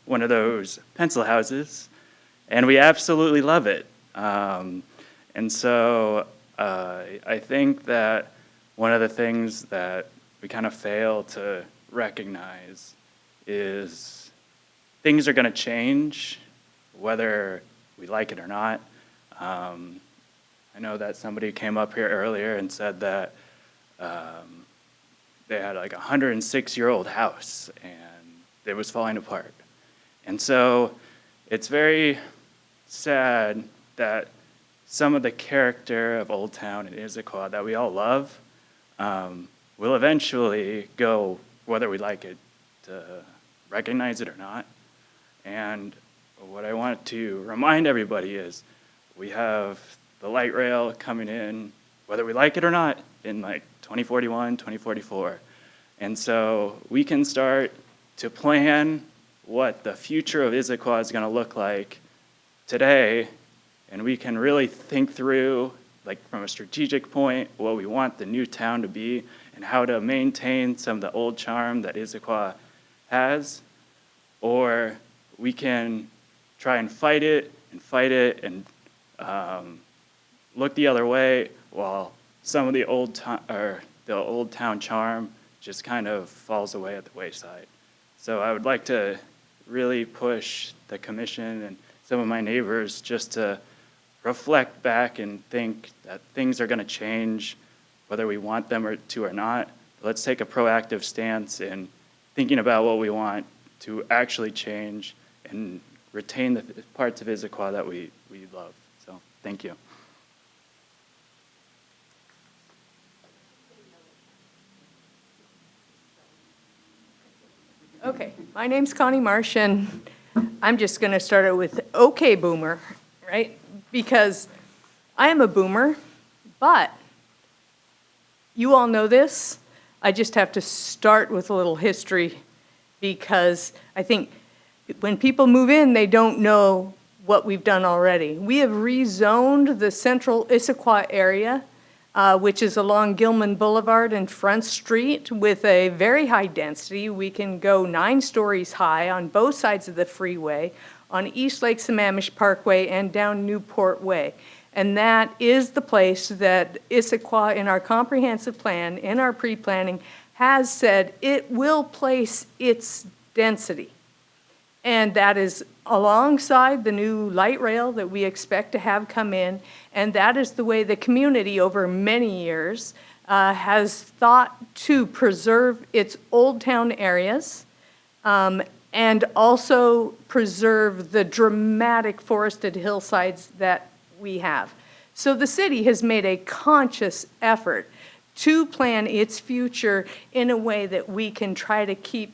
one of those pencil houses, and we absolutely love it. And so I think that one of the things that we kind of fail to recognize is things are going to change whether we like it or not. I know that somebody came up here earlier and said that they had like a 106-year-old house and it was falling apart. And so it's very sad that some of the character of Old Town and Issaquah that we all love will eventually go, whether we like it, to recognize it or not. And what I want to remind everybody is we have the light rail coming in, whether we like it or not, in like 2041, 2044. And so we can start to plan what the future of Issaquah is going to look like today, and we can really think through, like from a strategic point, what we want the new town to be and how to maintain some of the old charm that Issaquah has. Or we can try and fight it and look the other way while some of the old town charm just kind of falls away at the wayside. So I would like to really push the commission and some of my neighbors just to reflect back and think that things are going to change, whether we want them to or not. Let's take a proactive stance in thinking about what we want to actually change and retain the parts of Issaquah that we love. So thank you.
Okay, my name's Connie Marsh, and I'm just going to start it with okay boomer, right? Because I am a boomer, but you all know this. I just have to start with a little history because I think when people move in, they don't know what we've done already. We have rezoned the central Issaquah area, which is along Gilman Boulevard and Front Street with a very high density. We can go 9 stories high on both sides of the freeway, on East Lake Sammamish Parkway and down Newport Way. And that is the place that Issaquah, in our comprehensive plan, in our pre-planning, has said it will place its density. And that is alongside the new light rail that we expect to have come in. And that is the way the community over many years has thought to preserve its old town areas and also preserve the dramatic forested hillsides that we have. So the city has made a conscious effort to plan its future in a way that we can try to keep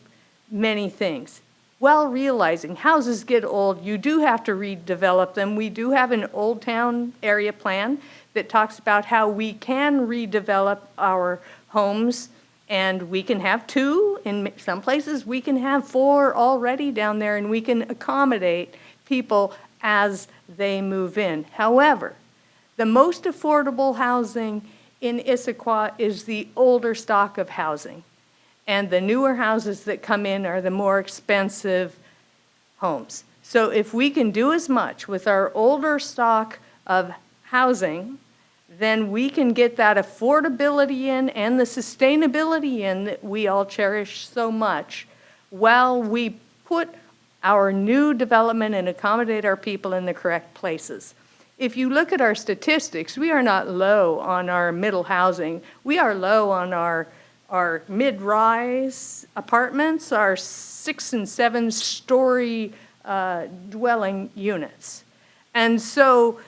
many things. While realizing houses get old, you do have to redevelop them. We do have an Old Town area plan that talks about how we can redevelop our homes, and we can have 2. In some places, we can have 4 already down there, and we can accommodate people as they move in. However, the most affordable housing in Issaquah is the older stock of housing. And the newer houses that come in are the more expensive homes. So if we can do as much with our older stock of housing, then we can get that affordability in and the sustainability in that we all cherish so much, while we put our new development and accommodate our people in the correct places. If you look at our statistics, we are not low on our middle housing. We are low on our mid-rise apartments, our 6- and 7-story dwelling units. And so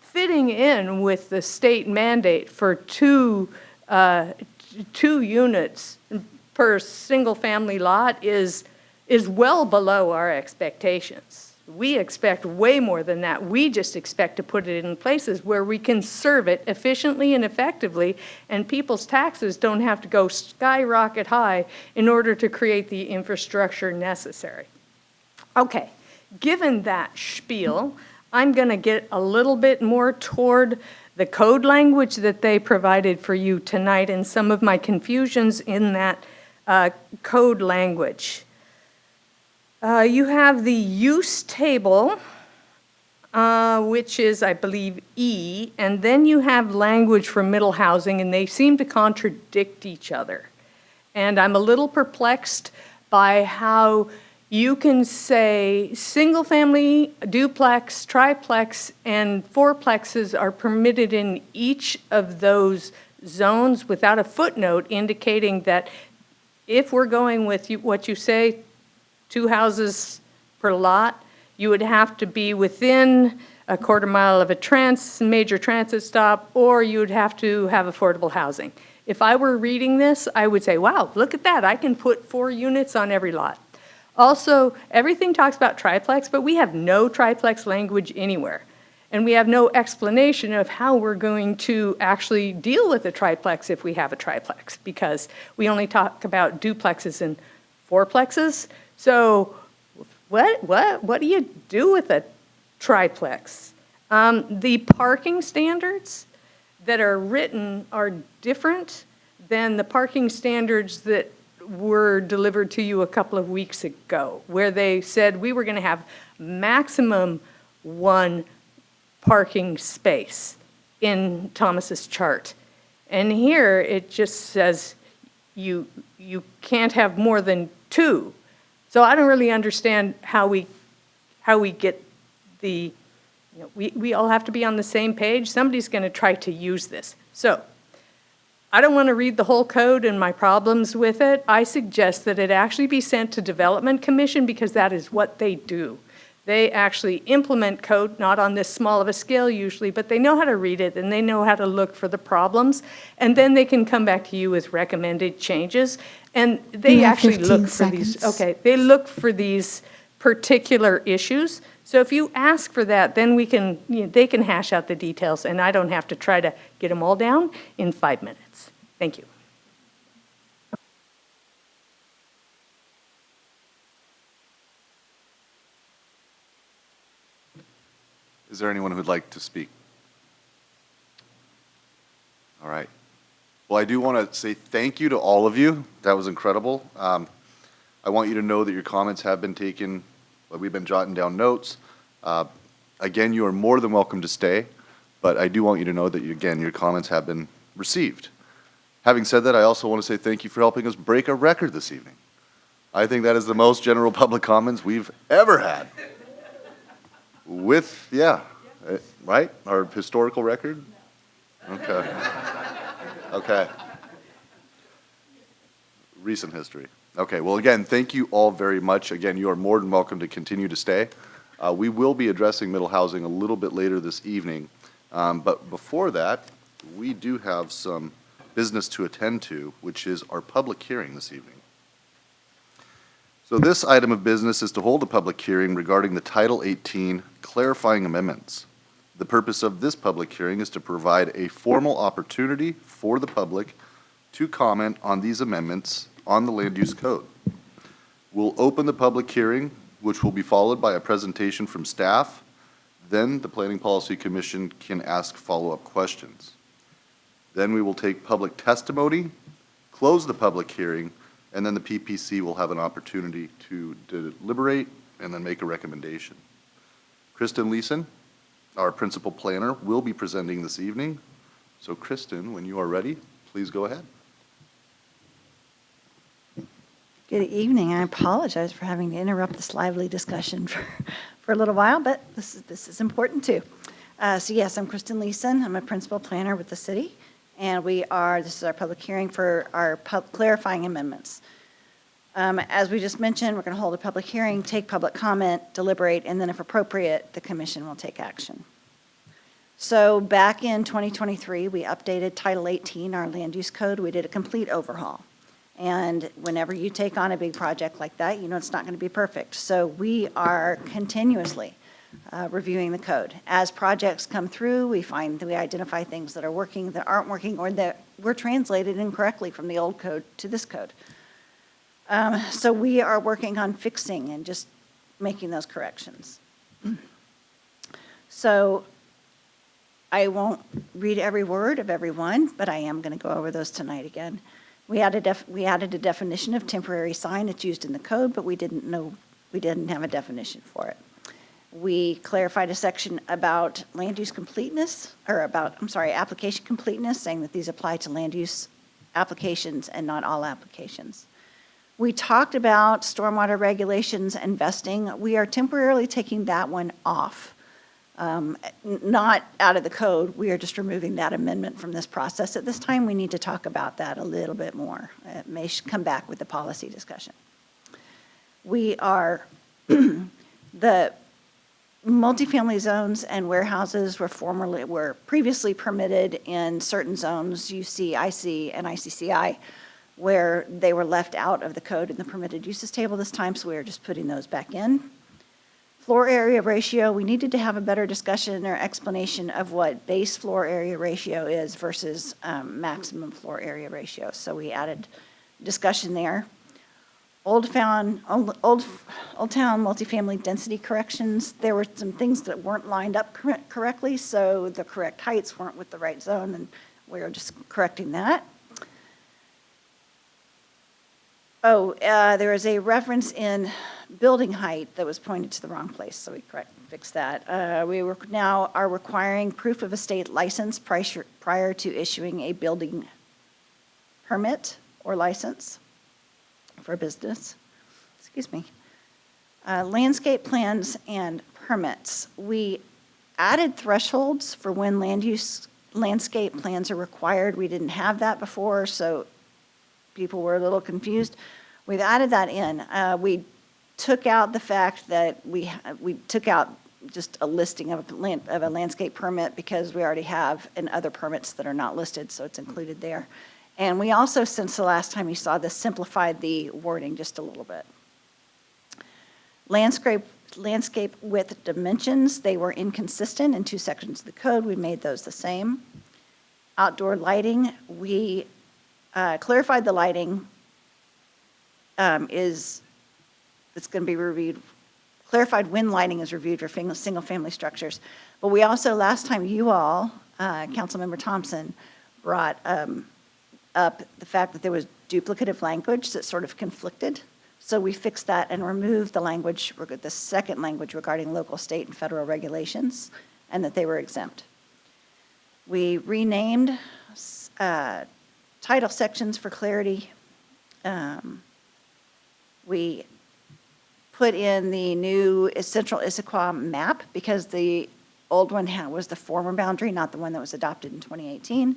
fitting in with the state mandate for 2 units per single-family lot is well below our expectations. We expect way more than that. We just expect to put it in places where we can serve it efficiently and effectively, and people's taxes don't have to go skyrocket high in order to create the infrastructure necessary. Okay, given that spiel, I'm going to get a little bit more toward the code language that they provided for you tonight and some of my confusions in that code language. You have the use table, which is, I believe, E, and then you have language for middle housing, and they seem to contradict each other. And I'm a little perplexed by how you can say single-family, duplex, triplex, and fourplexes are permitted in each of those zones without a footnote indicating that if we're going with what you say, 2 houses per lot, you would have to be within a quarter mile of a major transit stop, or you would have to have affordable housing. If I were reading this, I would say, wow, look at that. I can put 4 units on every lot. Also, everything talks about triplex, but we have no triplex language anywhere. And we have no explanation of how we're going to actually deal with a triplex if we have a triplex, because we only talk about duplexes and fourplexes. So what do you do with a triplex? The parking standards that are written are different than the parking standards that were delivered to you a couple of weeks ago, where they said we were going to have maximum 1 parking space in Thomas's chart. And here it just says you can't have more than 2. So I don't really understand how we get the, we all have to be on the same page. Somebody's going to try to use this. So I don't want to read the whole code and my problems with it. I suggest that it actually be sent to Development Commission, because that is what they do. They actually implement code, not on this small of a scale usually, but they know how to read it and they know how to look for the problems, and then they can come back to you with recommended changes. And they actually look for these, okay, they look for these particular issues. So if you ask for that, then we can, they can hash out the details, and I don't have to try to get them all down in 5 minutes. Thank you.
Is there anyone who'd like to speak? All right. Well, I do want to say thank you to all of you. That was incredible. I want you to know that your comments have been taken. We've been jotting down notes. Again, you are more than welcome to stay, but I do want you to know that, again, your comments have been received. Having said that, I also want to say thank you for helping us break a record this evening. I think that is the most general public comments we've ever had. With, yeah, right? Our historical record? Okay. Okay. Recent history. Okay, well, again, thank you all very much. Again, you are more than welcome to continue to stay. We will be addressing middle housing a little bit later this evening. But before that, we do have some business to attend to, which is our public hearing this evening. So this item of business is to hold a public hearing regarding the Title 18 clarifying amendments. The purpose of this public hearing is to provide a formal opportunity for the public to comment on these amendments on the land use code. We'll open the public hearing, which will be followed by a presentation from staff. Then the Planning Policy Commission can ask follow-up questions. Then we will take public testimony, close the public hearing, and then the PPC will have an opportunity to deliberate and then make a recommendation. Kristen Leeson, our principal planner, will be presenting this evening. So Kristen, when you are ready, please go ahead.
Good evening. I apologize for having to interrupt this lively discussion for a little while, but this is important too. So yes, I'm Kristen Leeson. I'm a principal planner with the city, and this is our public hearing for our clarifying amendments. As we just mentioned, we're going to hold a public hearing, take public comment, deliberate, and then if appropriate, the commission will take action. So back in 2023, we updated Title 18, our land use code. We did a complete overhaul. And whenever you take on a big project like that, you know it's not going to be perfect. So we are continuously reviewing the code. As projects come through, we identify things that are working, that aren't working, or that were translated incorrectly from the old code to this code. So we are working on fixing and just making those corrections. So I won't read every word of every one, but I am going to go over those tonight again. We added a definition of temporary sign. It's used in the code, but we didn't have a definition for it. We clarified a section about land use completeness, or application completeness, saying that these apply to land use applications and not all applications. We talked about stormwater regulations and vesting. We are temporarily taking that one off. Not out of the code, we are just removing that amendment from this process. At this time, we need to talk about that a little bit more. It may come back with the policy discussion. We are, the multifamily zones and warehouses were previously permitted in certain zones, UC, IC, and ICCI, where they were left out of the code in the permitted uses table this time, so we are just putting those back in. Floor area ratio, we needed to have a better discussion or explanation of what base floor area ratio is versus maximum floor area ratio. So we added discussion there. Old Town multifamily density corrections, there were some things that weren't lined up correctly, so the correct heights weren't with the right zone, and we are just correcting that. There is a reference in building height that was pointed to the wrong place, so we fixed that. We now are requiring proof of a state license prior to issuing a building permit or license for a business. Excuse me. Landscape plans and permits. We added thresholds for when landscape plans are required. We didn't have that before, so people were a little confused. We've added that in. We took out the fact that we took out just a listing of a landscape permit because we already have in other permits that are not listed, so it's included there. And we also, since the last time you saw this, simplified the wording just a little bit. Landscape width dimensions, they were inconsistent in two sections of the code. We made those the same. Outdoor lighting, we clarified the lighting it's going to be reviewed, clarified when lighting is reviewed for single-family structures. But we also, last time you all, Councilmember Thompson, brought up the fact that there was duplicative language that sort of conflicted. So we fixed that and removed the language, the second language regarding local, state, and federal regulations, and that they were exempt. We renamed title sections for clarity. We put in the new central Issaquah map because the old one was the former boundary, not the one that was adopted in 2018.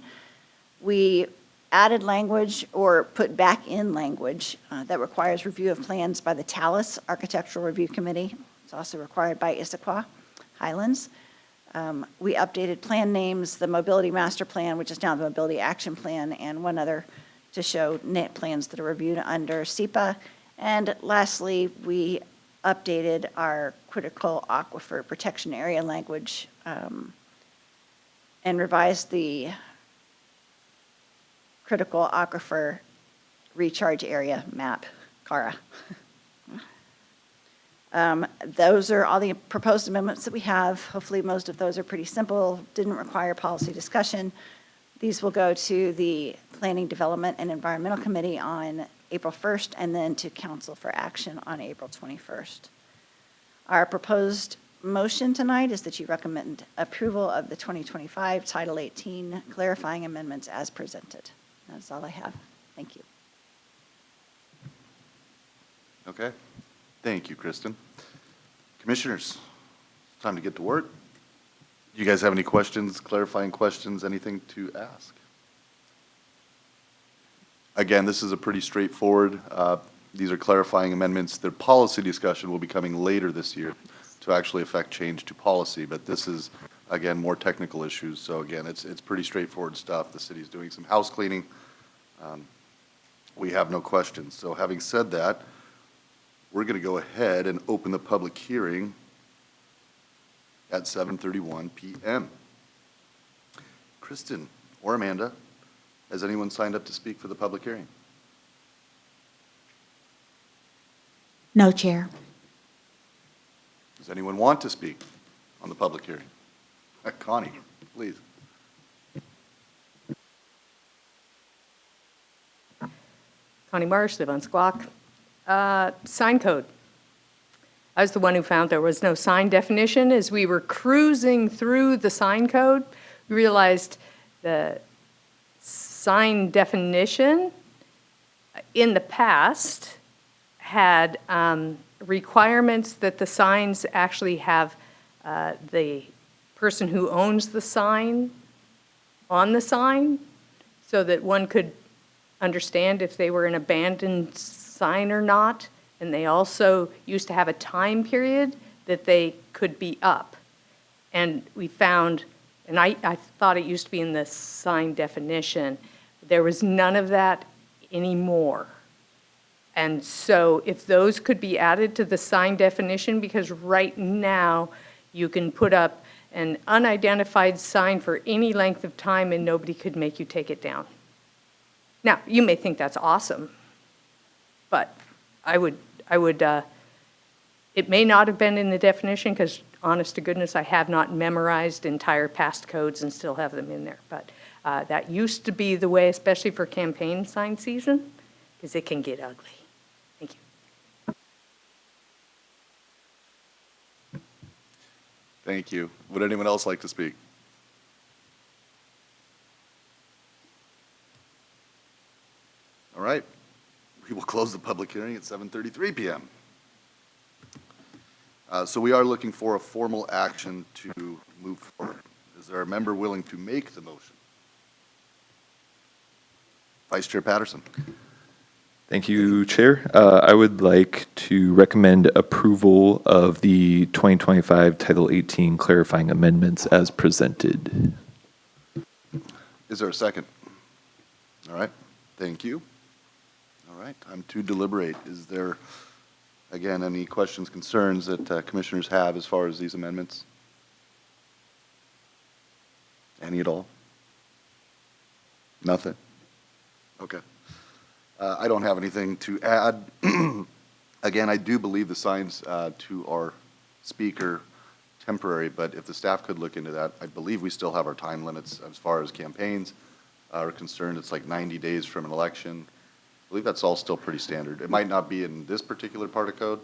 We added language or put back in language that requires review of plans by the Talus Architectural Review Committee. It's also required by Issaquah Highlands. We updated plan names, the mobility master plan, which is now the mobility action plan, and one other to show net plans that are reviewed under SEPA. And lastly, we updated our critical aquifer protection area language and revised the critical aquifer recharge area map, CARA. Those are all the proposed amendments that we have. Hopefully, most of those are pretty simple, didn't require policy discussion. These will go to the Planning, Development, and Environmental Committee on April 1st, and then to Council for action on April 21st. Our proposed motion tonight is that you recommend approval of the 2025 Title 18 clarifying amendments as presented. That's all I have. Thank you.
Okay. Thank you, Kristen. Commissioners, time to get to work. Do you guys have any questions, clarifying questions, anything to ask? Again, this is a pretty straightforward, these are clarifying amendments. The policy discussion will be coming later this year to actually affect change to policy, but this is, again, more technical issues. So again, it's pretty straightforward stuff. The city's doing some house cleaning. We have no questions. So having said that, we're going to go ahead and open the public hearing at 7:31 p.m. Kristen or Amanda, has anyone signed up to speak for the public hearing?
No, Chair.
Does anyone want to speak on the public hearing? Connie, please.
Connie Marsh, live on Squawk. Sign code. I was the one who found there was no sign definition. As we were cruising through the sign code, we realized the sign definition in the past had requirements that the signs actually have the person who owns the sign on the sign so that one could understand if they were an abandoned sign or not. And they also used to have a time period that they could be up. And we found, and I thought it used to be in the sign definition, there was none of that anymore. And so if those could be added to the sign definition, because right now you can put up an unidentified sign for any length of time and nobody could make you take it down. Now, you may think that's awesome, but it may not have been in the definition because honest to goodness, I have not memorized entire past codes and still have them in there. But that used to be the way, especially for campaign sign season, because it can get ugly. Thank you.
Thank you. Would anyone else like to speak? All right. We will close the public hearing at 7:33 p.m. So we are looking for a formal action to move forward. Is there a member willing to make the motion? Vice Chair Patterson.
Thank you, Chair. I would like to recommend approval of the 2025 Title 18 clarifying amendments as presented.
Is there a second? All right. Thank you. All right. Time to deliberate. Is there, again, any questions, concerns that commissioners have as far as these amendments? Any at all? Nothing? Okay. I don't have anything to add. Again, I do believe the signs to our speaker temporary, but if the staff could look into that, I believe we still have our time limits as far as campaigns are concerned. It's like 90 days from an election. I believe that's all still pretty standard. It might not be in this particular part of code.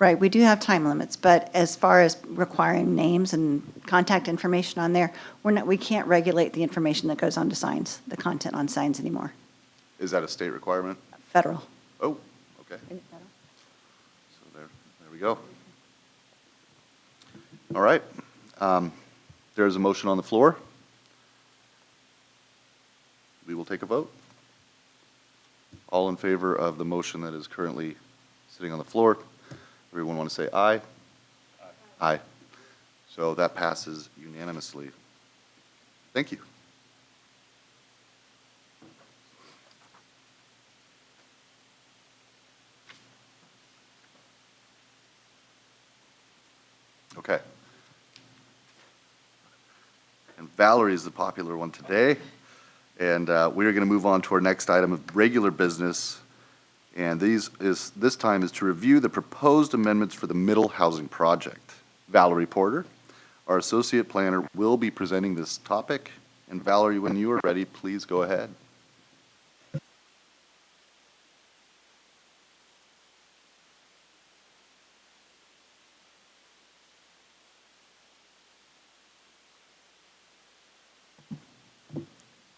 Right, we do have time limits, but as far as requiring names and contact information on there, we can't regulate the information that goes onto signs, the content on signs anymore.
Is that a state requirement?
Federal.
Oh, okay. So there we go. All right. There's a motion on the floor. We will take a vote. All in favor of the motion that is currently sitting on the floor? Everyone want to say aye? Aye. Aye. So that passes unanimously. Thank you. Okay. And Valerie is the popular one today. And we are going to move on to our next item of regular business. And this time is to review the proposed amendments for the middle housing project. Valerie Porter, our associate planner, will be presenting this topic. And Valerie, when you are ready, please go ahead.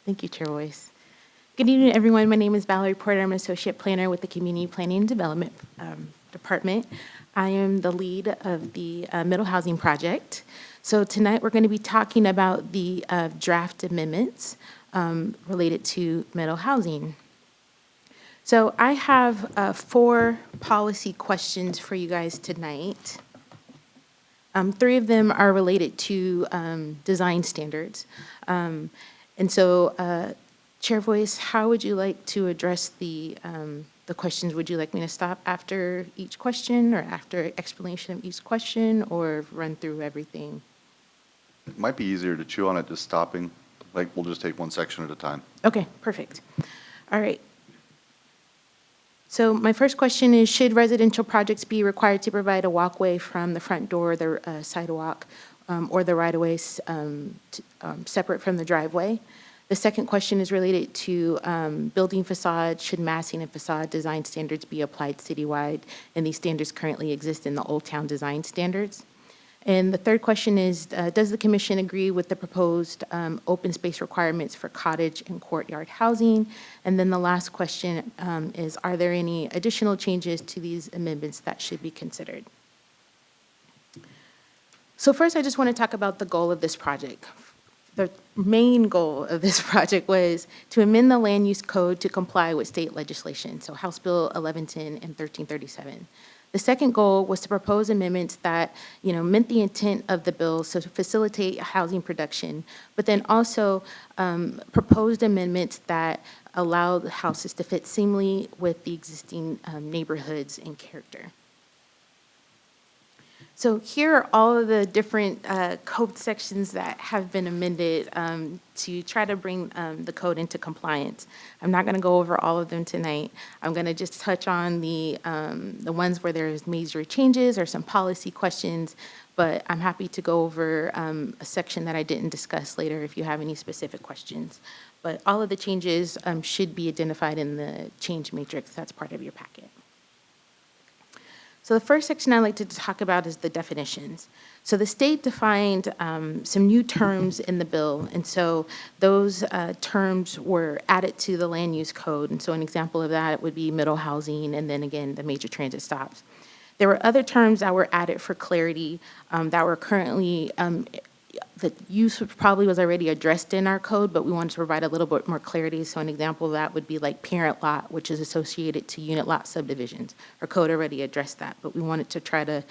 Thank you, Chair Boyce. Good evening, everyone. My name is Valerie Porter. I'm an associate planner with the Community Planning and Development Department. I am the lead of the Middle Housing Project. So tonight we're going to be talking about the draft amendments related to middle housing. So I have 4 policy questions for you guys tonight. 3 of them are related to design standards. And so, Chair Voice, how would you like to address the questions? Would you like me to stop after each question or after explanation of each question or run through everything?
It might be easier to chew on it just stopping. Like, we'll just take one section at a time.
Okay, perfect. All right. So my first question is, should residential projects be required to provide a walkway from the front door, the sidewalk, or the right-of-way separate from the driveway? The second question is related to building facades. Should massing and facade design standards be applied citywide? And these standards currently exist in the Old Town Design Standards. And the third question is, does the commission agree with the proposed open space requirements for cottage and courtyard housing? And then the last question is, are there any additional changes to these amendments that should be considered? So first, I just want to talk about the goal of this project. The main goal of this project was to amend the land use code to comply with state legislation, so House Bill 1110 and 1337. The second goal was to propose amendments that, meant the intent of the bill, so to facilitate housing production, but then also proposed amendments that allow the houses to fit seamlessly with the existing neighborhoods and character. So here are all of the different code sections that have been amended to try to bring the code into compliance. I'm not going to go over all of them tonight. I'm going to just touch on the ones where there's major changes or some policy questions, but I'm happy to go over a section that I didn't discuss later if you have any specific questions. But all of the changes should be identified in the change matrix that's part of your packet. So the first section I'd like to talk about is the definitions. So the state defined some new terms in the bill, and so those terms were added to the land use code. And so an example of that would be middle housing, and then again, the major transit stops. There were other terms that were added for clarity that were currently, the use probably was already addressed in our code, but we wanted to provide a little bit more clarity. So an example of that would be like parent lot, which is associated to unit lot subdivisions. Our code already addressed that, but we wanted to try to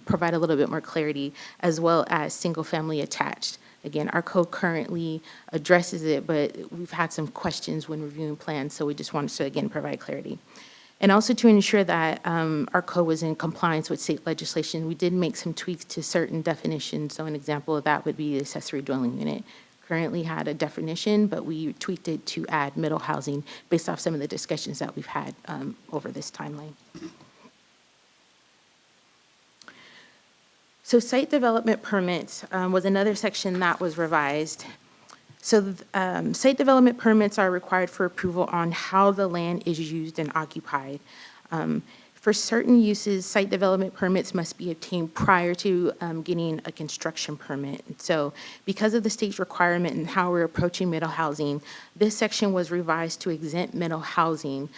provide a little bit more clarity, as well as single family attached. Again, our code currently addresses it, but we've had some questions when reviewing plans, so we just wanted to, again, provide clarity. And also to ensure that our code was in compliance with state legislation, we did make some tweaks to certain definitions. So an example of that would be the accessory dwelling unit. Currently had a definition, but we tweaked it to add middle housing based off some of the discussions that we've had over this timeline. So site development permits was another section that was revised. So site development permits are required for approval on how the land is used and occupied. For certain uses, site development permits must be obtained prior to getting a construction permit. So because of the state's requirement and how we're approaching middle housing, this section was revised to exempt middle housing,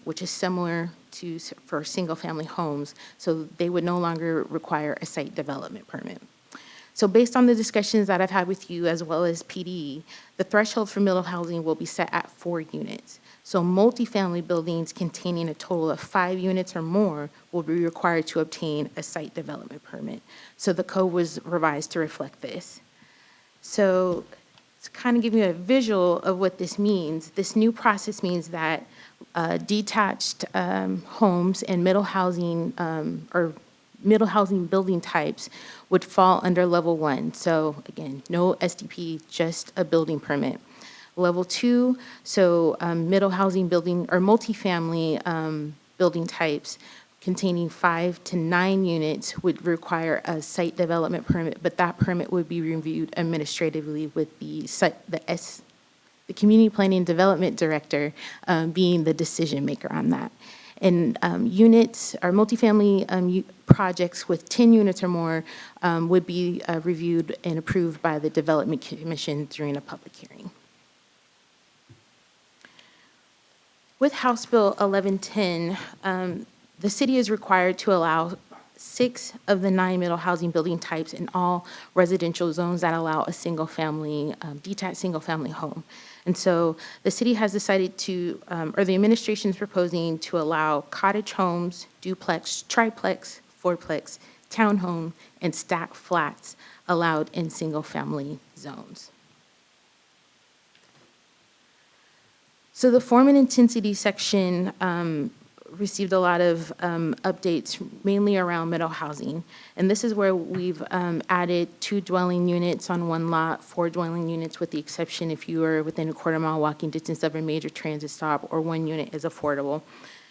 which is similar to for single family homes. So they would no longer require a site development permit. So based on the discussions that I've had with you as well as PDE, the threshold for middle housing will be set at 4 units. So multifamily buildings containing a total of 5 units or more will be required to obtain a site development permit. So the code was revised to reflect this. So to kind of give you a visual of what this means, this new process means that detached homes and middle housing building types would fall under level 1. So again, no SDP, just a building permit. Level 2, so middle housing building or multifamily building types containing 5 to 9 units would require a site development permit, but that permit would be reviewed administratively with the Community Planning and Development Director being the decision maker on that. And units or multifamily projects with 10 units or more would be reviewed and approved by the Development Commission during a public hearing. With House Bill 1110, the city is required to allow 6 of the 9 middle housing building types in all residential zones that allow a single-family, detached single-family home. And so the city has decided to, or the administration is proposing to allow cottage homes, duplex, triplex, fourplex, townhome, and stacked flats allowed in single-family zones. So the form and intensity section received a lot of updates, mainly around middle housing. And this is where we've added 2 dwelling units on 1 lot, 4 dwelling units with the exception if you are within a quarter-mile walking distance of a major transit stop or 1 unit is affordable.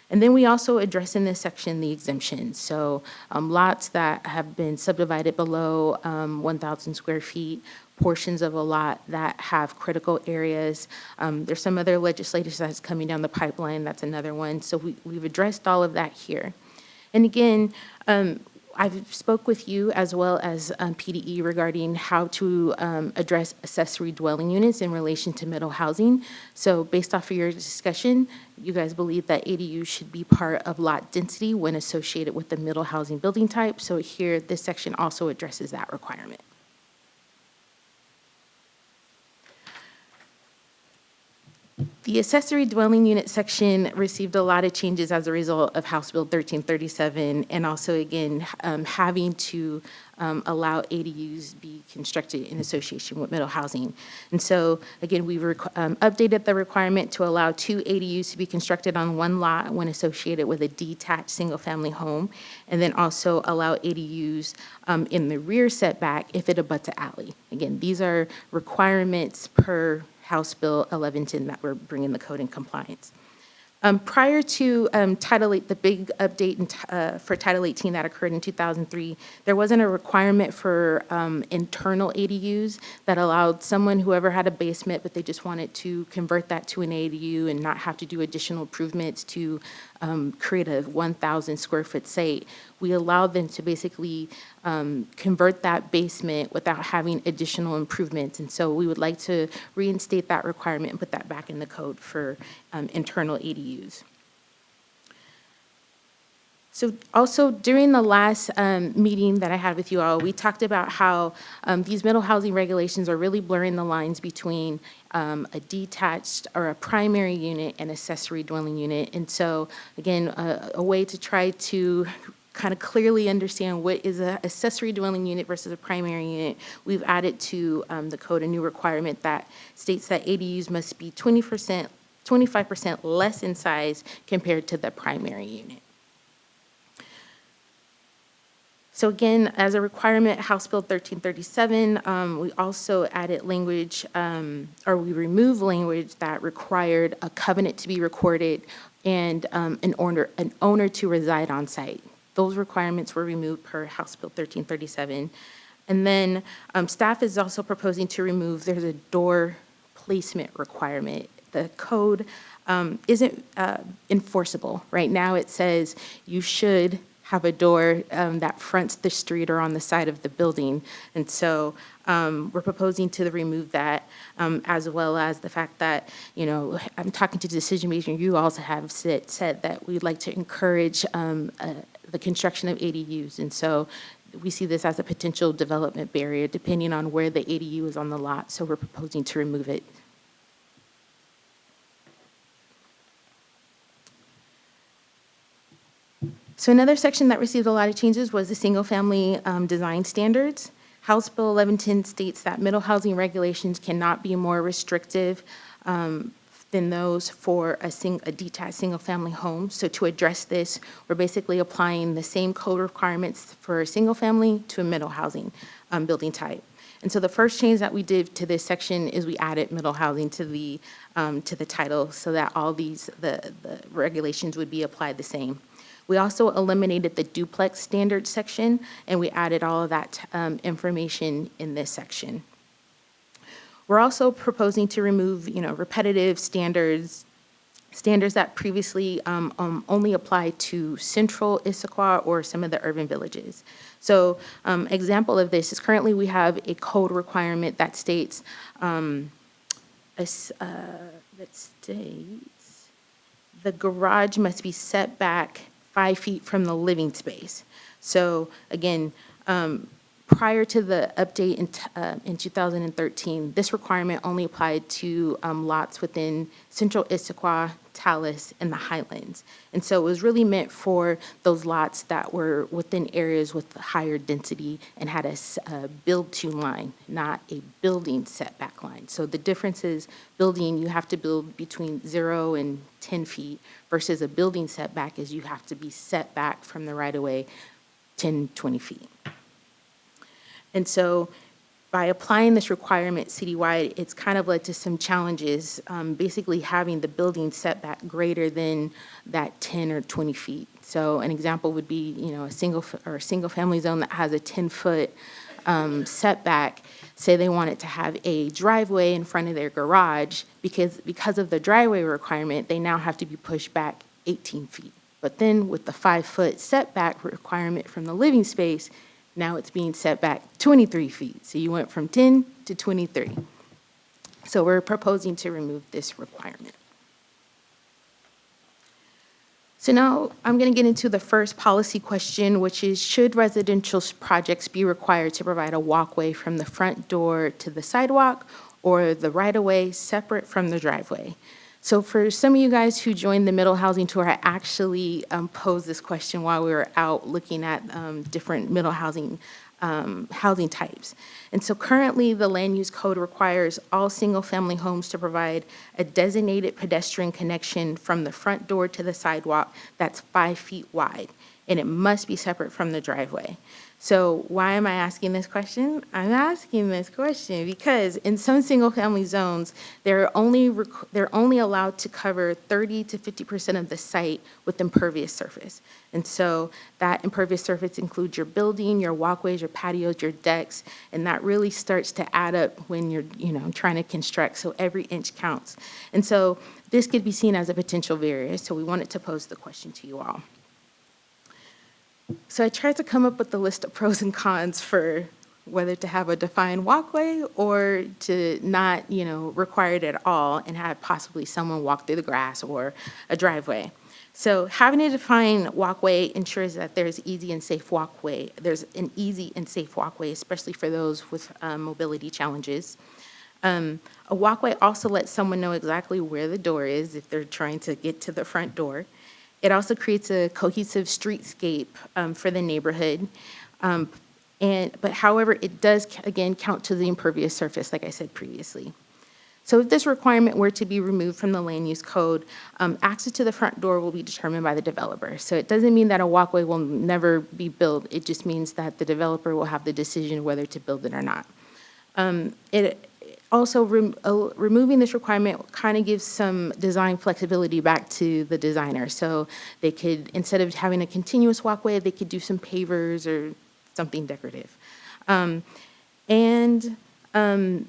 And then we also address in this section the exemptions. So lots that have been subdivided below 1,000 square feet, portions of a lot that have critical areas. There's some other legislation that's coming down the pipeline. That's another one. So we've addressed all of that here. And again, I've spoke with you as well as PDE regarding how to address accessory dwelling units in relation to middle housing. So based off of your discussion, you guys believe that ADUs should be part of lot density when associated with the middle housing building type. So here, this section also addresses that requirement. The accessory dwelling unit section received a lot of changes as a result of House Bill 1337, and also, again, having to allow ADUs be constructed in association with middle housing. And so, again, we updated the requirement to allow 2 ADUs to be constructed on 1 lot when associated with a detached single-family home, and then also allow ADUs in the rear setback if it abuts an alley. Again, these are requirements per House Bill 1110 that we're bringing the code in compliance. Prior to Title 8, the big update for Title 18 that occurred in 2003, there wasn't a requirement for internal ADUs that allowed someone, whoever had a basement, but they just wanted to convert that to an ADU and not have to do additional improvements to create a 1,000 square foot site. We allowed them to basically convert that basement without having additional improvements. And so we would like to reinstate that requirement and put that back in the code for internal ADUs. So also during the last meeting that I had with you all, we talked about how these middle housing regulations are really blurring the lines between a detached or a primary unit and accessory dwelling unit. And so again, a way to try to kind of clearly understand what is an accessory dwelling unit versus a primary unit, we've added to the code a new requirement that states that ADUs must be 25% less in size compared to the primary unit. So again, as a requirement, House Bill 1337, we also added language, or we removed language that required a covenant to be recorded and an owner to reside on site. Those requirements were removed per House Bill 1337. And then staff is also proposing to remove, there's a door placement requirement. The code isn't enforceable. Right now it says you should have a door that fronts the street or on the side of the building. And so we're proposing to remove that, as well as the fact that, you know, I'm talking to decision makers, you also have said that we'd like to encourage the construction of ADUs. And so we see this as a potential development barrier depending on where the ADU is on the lot, so we're proposing to remove it. So another section that received a lot of changes was the single-family design standards. House Bill 1110 states that middle housing regulations cannot be more restrictive than those for a detached single-family home. So to address this, we're basically applying the same code requirements for a single-family to a middle housing building type. And so the first change that we did to this section is we added middle housing to the title so that all the regulations would be applied the same. We also eliminated the duplex standard section, and we added all of that information in this section. We're also proposing to remove, repetitive standards that previously only applied to central Issaquah or some of the urban villages. So example of this is currently we have a code requirement that states, the garage must be set back 5 feet from the living space. So again, prior to the update in 2013, this requirement only applied to lots within central Issaquah, Tallis, and the Highlands. And so it was really meant for those lots that were within areas with higher density and had a build-to line, not a building setback line. So the difference is building, you have to build between 0 and 10 feet versus a building setback is you have to be set back from the right-of-way 10, 20 feet. And so by applying this requirement citywide, it's kind of led to some challenges, basically having the building setback greater than that 10 or 20 feet. So an example would be, a single family zone that has a 10-foot setback. Say they wanted to have a driveway in front of their garage, because of the driveway requirement, they now have to be pushed back 18 feet. But then with the 5-foot setback requirement from the living space, now it's being set back 23 feet. So you went from 10 to 23. So we're proposing to remove this requirement. So now I'm going to get into the first policy question, which is, should residential projects be required to provide a walkway from the front door to the sidewalk or the right-of-way separate from the driveway? So for some of you guys who joined the middle housing tour, I actually posed this question while we were out looking at different middle housing types. And so currently, the land use code requires all single-family homes to provide a designated pedestrian connection from the front door to the sidewalk that's 5 feet wide, and it must be separate from the driveway. So why am I asking this question? I'm asking this question because in some single-family zones, they're only allowed to cover 30 to 50% of the site with impervious surface. And so that impervious surface includes your building, your walkways, your patios, your decks, and that really starts to add up when you're, trying to construct. So every inch counts. And so this could be seen as a potential barrier. So we wanted to pose the question to you all. So I tried to come up with a list of pros and cons for whether to have a defined walkway or to not, require it at all and have possibly someone walk through the grass or a driveway. So having a defined walkway ensures that there's an easy and safe walkway, especially for those with mobility challenges. A walkway also lets someone know exactly where the door is if they're trying to get to the front door. It also creates a cohesive streetscape for the neighborhood. But however, it does, again, count to the impervious surface, like I said previously. So if this requirement were to be removed from the land use code, access to the front door will be determined by the developer. So it doesn't mean that a walkway will never be built. It just means that the developer will have the decision whether to build it or not. Also, removing this requirement kind of gives some design flexibility back to the designer. So they could, instead of having a continuous walkway, they could do some pavers or something decorative.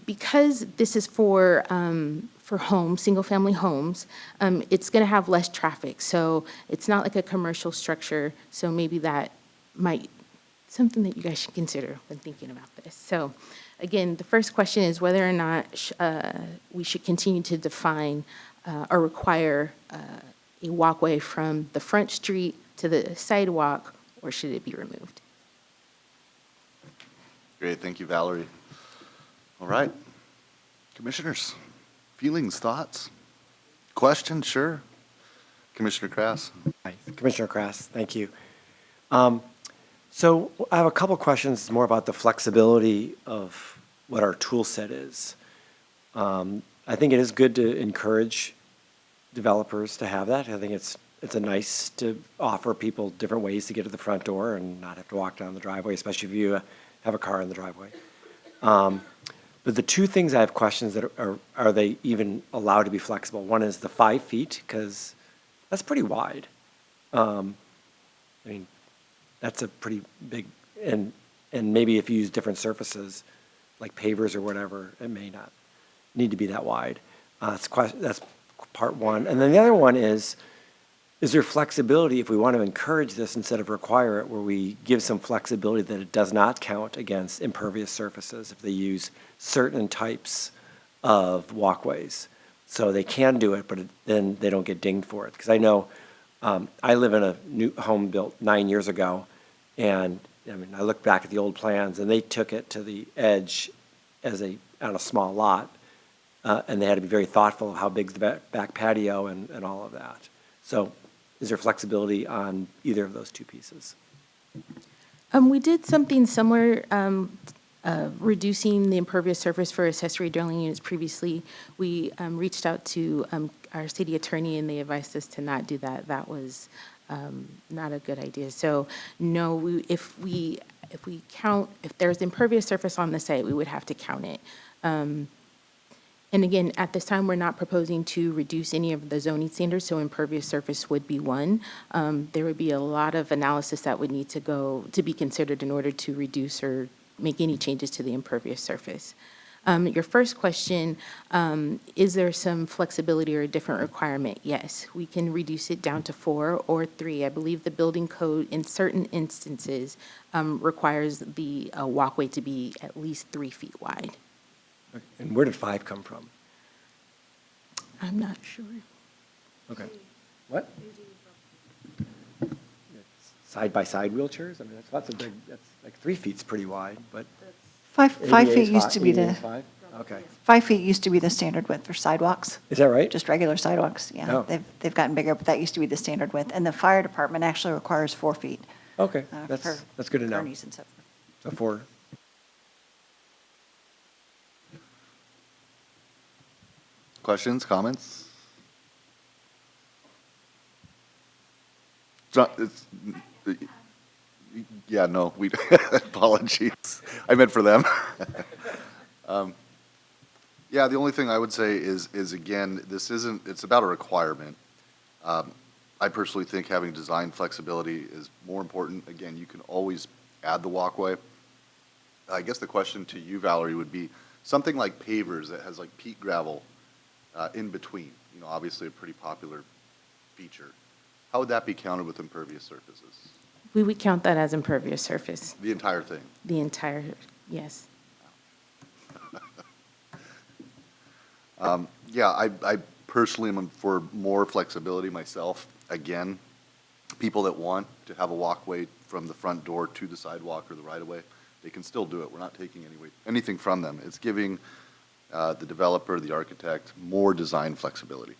Because this is for homes, single-family homes, it's going to have less traffic. So it's not like a commercial structure. So maybe that might something that you guys should consider when thinking about this. So again, the first question is whether or not we should continue to define or require a walkway from the front street to the sidewalk, or should it be removed?
Great, thank you, Valerie. All right. Commissioners, feelings, thoughts, questions? Sure. Commissioner Krass.
Hi, Commissioner Krass, thank you. So I have a couple questions more about the flexibility of what our tool set is. I think it is good to encourage developers to have that. I think it's a nice to offer people different ways to get to the front door and not have to walk down the driveway, especially if you have a car in the driveway. But the two things I have questions that are they even allowed to be flexible? One is the 5 feet, because that's pretty wide. I mean, that's a pretty big, and maybe if you use different surfaces, like pavers or whatever, it may not need to be that wide. That's part one. And then the other one is there flexibility if we want to encourage this instead of require it, where we give some flexibility that it does not count against impervious surfaces if they use certain types of walkways. So they can do it, but then they don't get dinged for it. Because I know I live in a new home built 9 years ago, and I mean, I look back at the old plans, and they took it to the edge on a small lot, and they had to be very thoughtful of how big the back patio and all of that. So is there flexibility on either of those two pieces?
We did something similar, reducing the impervious surface for accessory dwelling units previously. We reached out to our city attorney, and they advised us to not do that. That was not a good idea. So no, if there's impervious surface on the site, we would have to count it. And again, at this time, we're not proposing to reduce any of the zoning standards, so impervious surface would be one. There would be a lot of analysis that would need to be considered in order to reduce or make any changes to the impervious surface. Your first question, is there some flexibility or a different requirement? Yes, we can reduce it down to 4 or 3. I believe the building code in certain instances requires the walkway to be at least 3 feet wide.
And where did 5 come from?
I'm not sure.
Okay. What? Side-by-side wheelchairs? I mean, that's like 3 feet's pretty wide, but.
5
ADA is
feet used to be
ADA
the,
is 5? Okay.
5 feet used to be the standard width for sidewalks.
Is that right?
Just regular sidewalks, yeah.
Oh.
They've gotten bigger, but that used to be the standard width. And the fire department actually requires 4 feet.
Okay,
for
that's good to know.
gurneys and stuff.
So 4.
Questions, comments? Yeah, no, apologies. I meant for them. Yeah, the only thing I would say is again, it's about a requirement. I personally think having design flexibility is more important. Again, you can always add the walkway. I guess the question to you, Valerie, would be something like pavers that has like peat gravel in between, obviously a pretty popular feature. How would that be counted with impervious surfaces?
We would count that as impervious surface.
The entire thing?
The entire, yes.
Yeah, I personally am for more flexibility myself. Again, people that want to have a walkway from the front door to the sidewalk or the right-of-way, they can still do it. We're not taking anything from them. It's giving the developer, the architect, more design flexibility.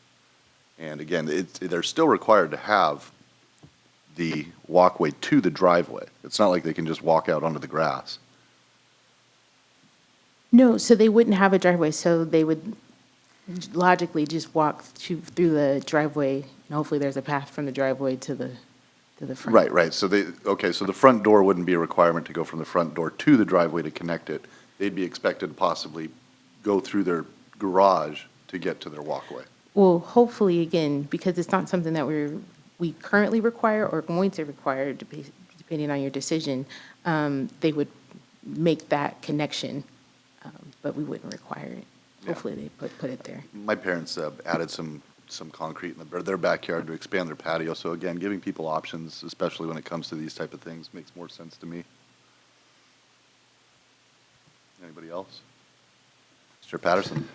And again, they're still required to have the walkway to the driveway. It's not like they can just walk out onto the grass.
No, so they wouldn't have a driveway, so they would logically just walk through the driveway, and hopefully there's a path from the driveway to the front.
Right. So so the front door wouldn't be a requirement to go from the front door to the driveway to connect it. They'd be expected to possibly go through their garage to get to their walkway.
Well, hopefully, again, because it's not something that we currently require or going to require, depending on your decision, they would make that connection, but we wouldn't require it.
Yeah.
Hopefully, they put it there.
My parents added some concrete in their backyard to expand their patio. So again, giving people options, especially when it comes to these type of things, makes more sense to me. Anybody else? Mr. Patterson?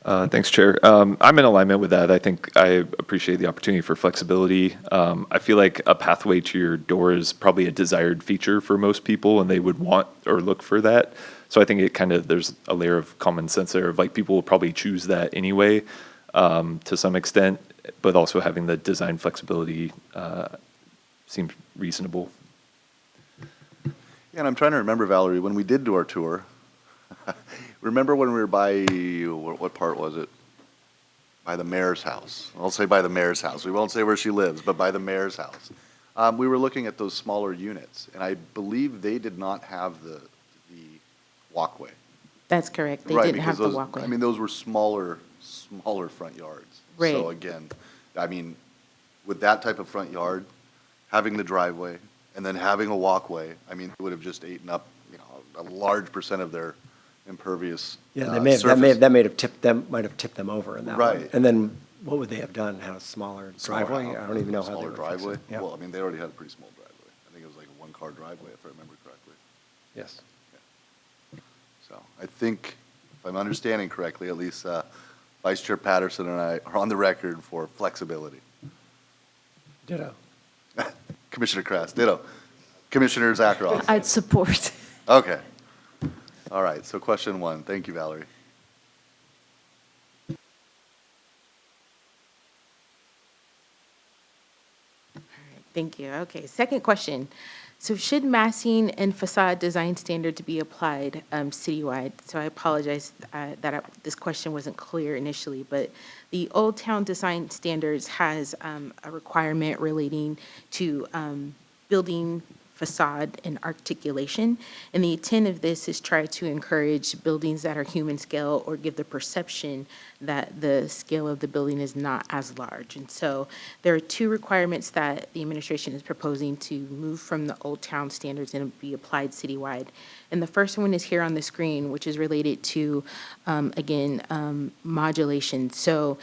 Thanks, Chair. I'm in alignment with that. I think I appreciate the opportunity for flexibility. I feel like a pathway to your door is probably a desired feature for most people, and they would want or look for that. So I think it kind of, there's a layer of common sense there of like people will probably choose that anyway, to some extent, but also having the design flexibility seems reasonable.
Yeah, and I'm trying to remember, Valerie, when we did do our tour, remember when we were by, what part was it? By the mayor's house. I'll say by the mayor's house. We won't say where she lives, but by the mayor's house. We were looking at those smaller units, and I believe they did not have the walkway.
That's correct. They
Right,
didn't have
because
the
those,
walkway.
I mean, those were smaller front yards.
Right.
So again, I mean, with that type of front yard, having the driveway and then having a walkway, I mean, it would have just eaten up, you know, a large percent of their impervious
Yeah,
surface.
that might have tipped them over in that one.
Right.
And then what would they have done? Had a smaller driveway? I don't even know how they
Smaller
would fix it.
driveway?
Yeah.
Well, I mean, they already had a pretty small driveway. I think it was like a one-car driveway, if I remember correctly.
Yes.
So I think, if I'm understanding correctly, at least Vice Chair Patterson and I are on the record for flexibility.
Ditto.
Commissioner Krass, ditto. Commissioner Zakharoff.
I'd support.
Okay. All right, so question one. Thank you, Valerie.
Thank you. Okay, second question. So should massing and facade design standards be applied citywide? So I apologize this question wasn't clear initially, but the Old Town Design Standards has a requirement relating to building facade and articulation. And the intent of this is try to encourage buildings that are human scale or give the perception that the scale of the building is not as large. And so there are two requirements that the administration is proposing to move from the Old Town standards and be applied citywide. And the first one is here on the screen, which is related to, modulation. So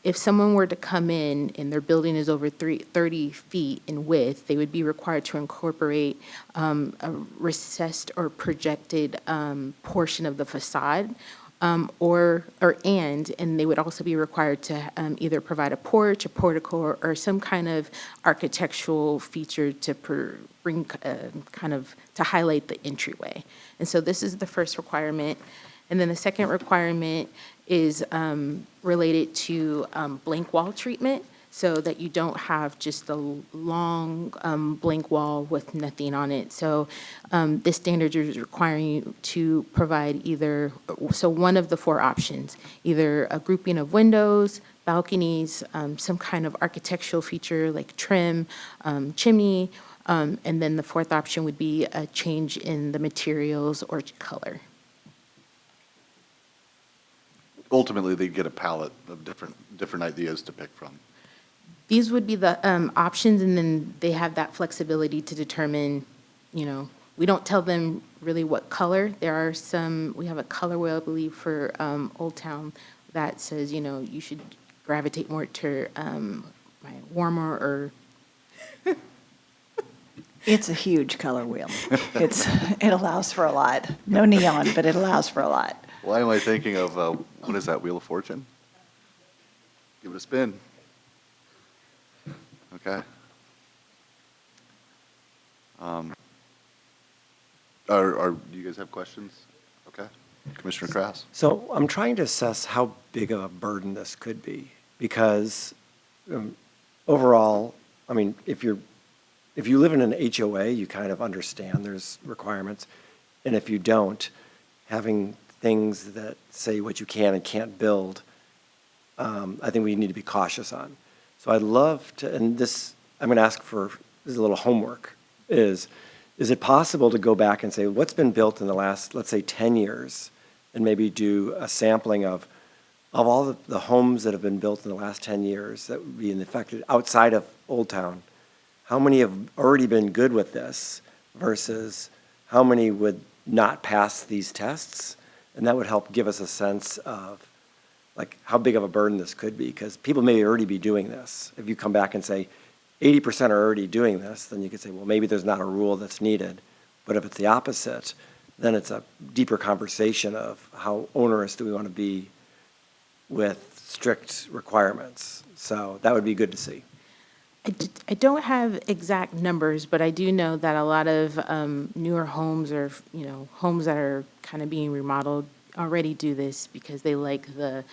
if someone were to come in and their building is over 30 feet in width, they would be required to incorporate a recessed or projected portion of the facade, and they would also be required to either provide a porch, a portico, or some kind of architectural feature to bring to highlight the entryway. And so this is the first requirement. And then the second requirement is related to blank wall treatment, so that you don't have just a long blank wall with nothing on it. So this standard is requiring you to provide one of the four options, either a grouping of windows, balconies, some kind of architectural feature like trim, chimney, and then the fourth option would be a change in the materials or color.
Ultimately, they'd get a palette of different ideas to pick from.
These would be the options, and then they have that flexibility to determine, we don't tell them really what color. We have a color wheel, I believe, for Old Town that says, you should gravitate more to warmer or.
It's a huge color wheel. It allows for a lot. No neon, but it allows for a lot.
Why am I thinking of, what is that, Wheel of Fortune? Give it a spin. Okay. Do you guys have questions? Okay. Commissioner Krass?
So I'm trying to assess how big of a burden this could be, because overall, I mean, if you live in an HOA, you kind of understand there's requirements, and if you don't, having things that say what you can and can't build, I think we need to be cautious on. So I'd love to, and this, I'm going to ask for, this is a little homework, is it possible to go back and say, what's been built in the last, let's say, 10 years, and maybe do a sampling of all the homes that have been built in the last 10 years that would be affected outside of Old Town? How many have already been good with this versus how many would not pass these tests? And that would help give us a sense of like how big of a burden this could be, because people may already be doing this. If you come back and say 80% are already doing this, then you could say, well, maybe there's not a rule that's needed. But if it's the opposite, then it's a deeper conversation of how onerous do we want to be with strict requirements. So that would be good to see.
I don't have exact numbers, but I do know that a lot of newer homes or, homes that are kind of being remodeled already do this because they like the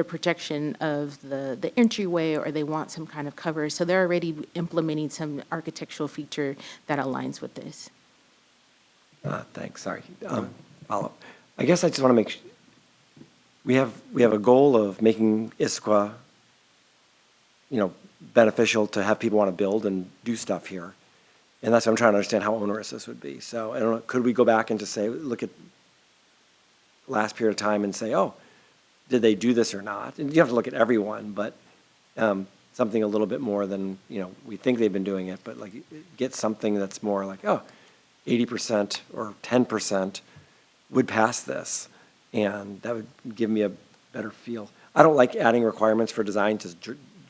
protection of the entryway, or they want some kind of cover. So they're already implementing some architectural feature that aligns with this.
Thanks, sorry. Follow. I guess I just want to make, we have a goal of making Issaquah, beneficial to have people want to build and do stuff here. And that's what I'm trying to understand how onerous this would be. So I don't know, could we go back and just say, look at last period of time and say, oh, did they do this or not? And you have to look at everyone, but something a little bit more than, we think they've been doing it, but like get something that's more like, 80% or 10% would pass this. And that would give me a better feel. I don't like adding requirements for design just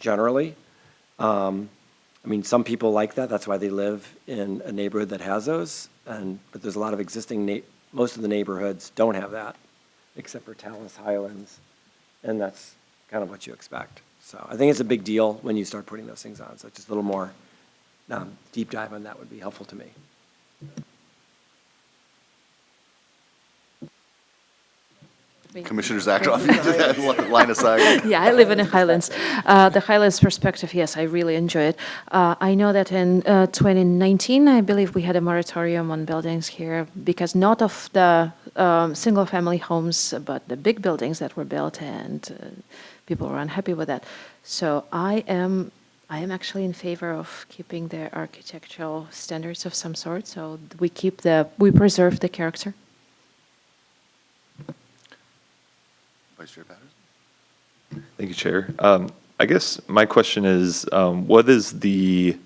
generally. Some people like that. That's why they live in a neighborhood that has those. But there's a lot of existing, most of the neighborhoods don't have that, except for Tallis Highlands. And that's kind of what you expect. So I think it's a big deal when you start putting those things on. So just a little more deep dive on that would be helpful to me.
Commissioner Zakroff, you just had line of sight.
Yeah, I live in the Highlands. The Highlands perspective, yes, I really enjoy it. I know that in 2019, I believe we had a moratorium on buildings here because not of the single-family homes, but the big buildings that were built, and people were unhappy with that. So I am actually in favor of keeping the architectural standards of some sort. So we preserve the character.
Vice Chair Patterson.
Thank you, Chair. I guess my question is, what is the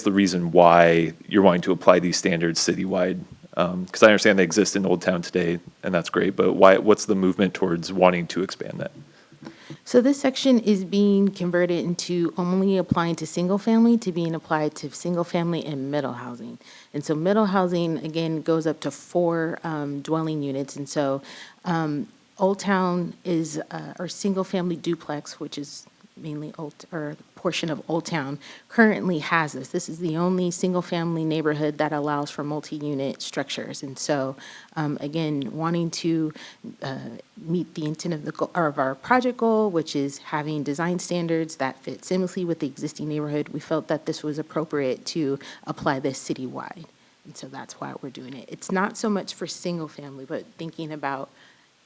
reason why you're wanting to apply these standards citywide? Because I understand they exist in Old Town today, and that's great, but what's the movement towards wanting to expand that?
So this section is being converted into only applying to single family to being applied to single family and middle housing. And so middle housing, again, goes up to 4 dwelling units. And so Old Town is, or single family duplex, which is mainly or portion of Old Town, currently has this. This is the only single family neighborhood that allows for multi-unit structures. And so, again, wanting to meet the intent of our project goal, which is having design standards that fit seamlessly with the existing neighborhood, we felt that this was appropriate to apply this citywide. And so that's why we're doing it. It's not so much for single family, but thinking about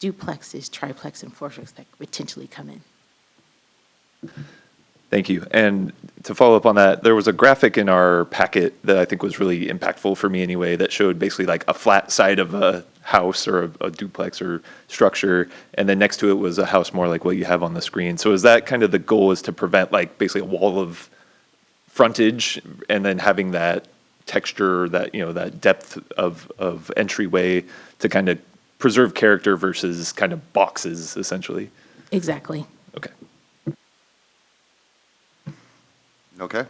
duplexes, triplex, and fourplex that could potentially come in.
Thank you. And to follow up on that, there was a graphic in our packet that I think was really impactful for me anyway, that showed basically like a flat side of a house or a duplex or structure, and then next to it was a house more like what you have on the screen. So is that kind of the goal, is to prevent like basically a wall of frontage and then having that texture, that, that depth of entryway to kind of preserve character versus kind of boxes essentially?
Exactly.
Okay.
Okay.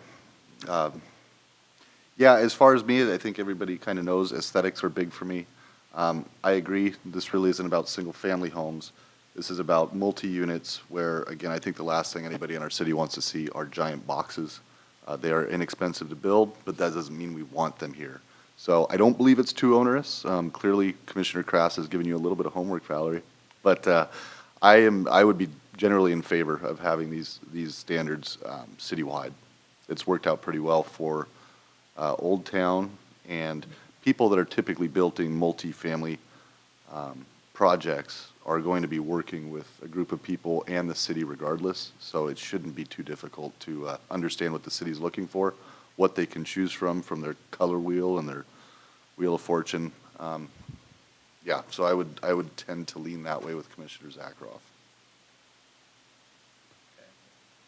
Yeah, as far as me, I think everybody kind of knows aesthetics are big for me. I agree, this really isn't about single-family homes. This is about multi-units where, again, I think the last thing anybody in our city wants to see are giant boxes. They are inexpensive to build, but that doesn't mean we want them here. So I don't believe it's too onerous. Clearly, Commissioner Krass has given you a little bit of homework, Valerie. But I would be generally in favor of having these standards citywide. It's worked out pretty well for Old Town, and people that are typically building multifamily projects are going to be working with a group of people and the city regardless, so it shouldn't be too difficult to understand what the city's looking for, what they can choose from their color wheel and their wheel of fortune. Yeah, so I would tend to lean that way with Commissioner Zakroff.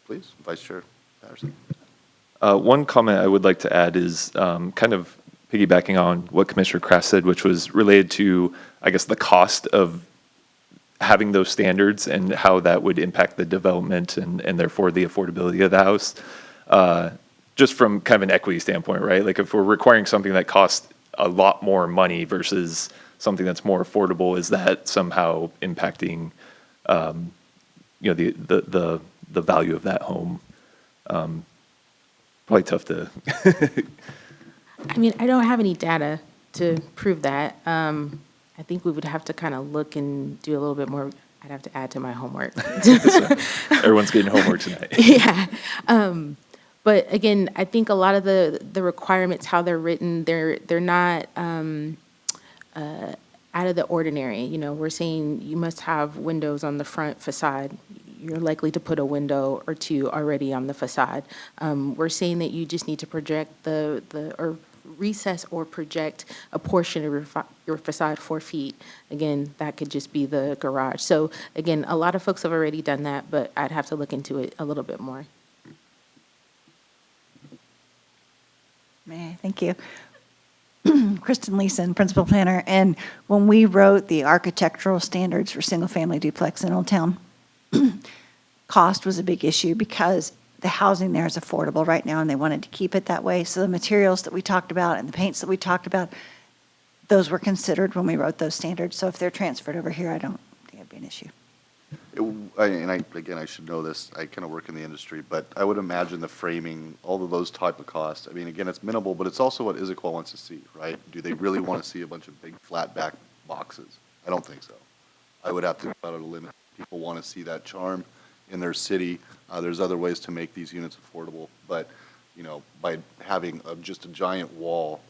Please, Vice Chair Patterson.
One comment I would like to add is kind of piggybacking on what Commissioner Krass said, which was related to, I guess, the cost of having those standards and how that would impact the development and therefore the affordability of the house. Just from kind of an equity standpoint, right? Like if we're requiring something that costs a lot more money versus something that's more affordable, is that somehow impacting the value of that home. Probably tough to.
I mean, I don't have any data to prove that. I think we would have to kind of look and do a little bit more. I'd have to add to my homework.
Everyone's getting homework tonight.
Yeah. But again, I think a lot of the requirements, how they're written, they're not out of the ordinary. You know, we're saying you must have windows on the front facade. You're likely to put a window or two already on the facade. We're saying that you just need to project or recess or project a portion of your facade 4 feet. Again, that could just be the garage. So again, a lot of folks have already done that, but I'd have to look into it a little bit more.
May I? Thank you. Kristen Leeson, principal planner, and when we wrote the architectural standards for single-family duplex in Old Town, cost was a big issue because the housing there is affordable right now, and they wanted to keep it that way. So the materials that we talked about and the paints that we talked about, those were considered when we wrote those standards. So if they're transferred over here, I don't think it'd be an issue.
Again, I should know this, I kind of work in the industry, but I would imagine the framing, all of those type of costs, I mean, again, it's minimal, but it's also what Issaquah wants to see, right? Do they really want to see a bunch of big flat back boxes? I don't think so. I would have to put out a limit. People want to see that charm in their city. There's other ways to make these units affordable, but, you know, by having just a giant wall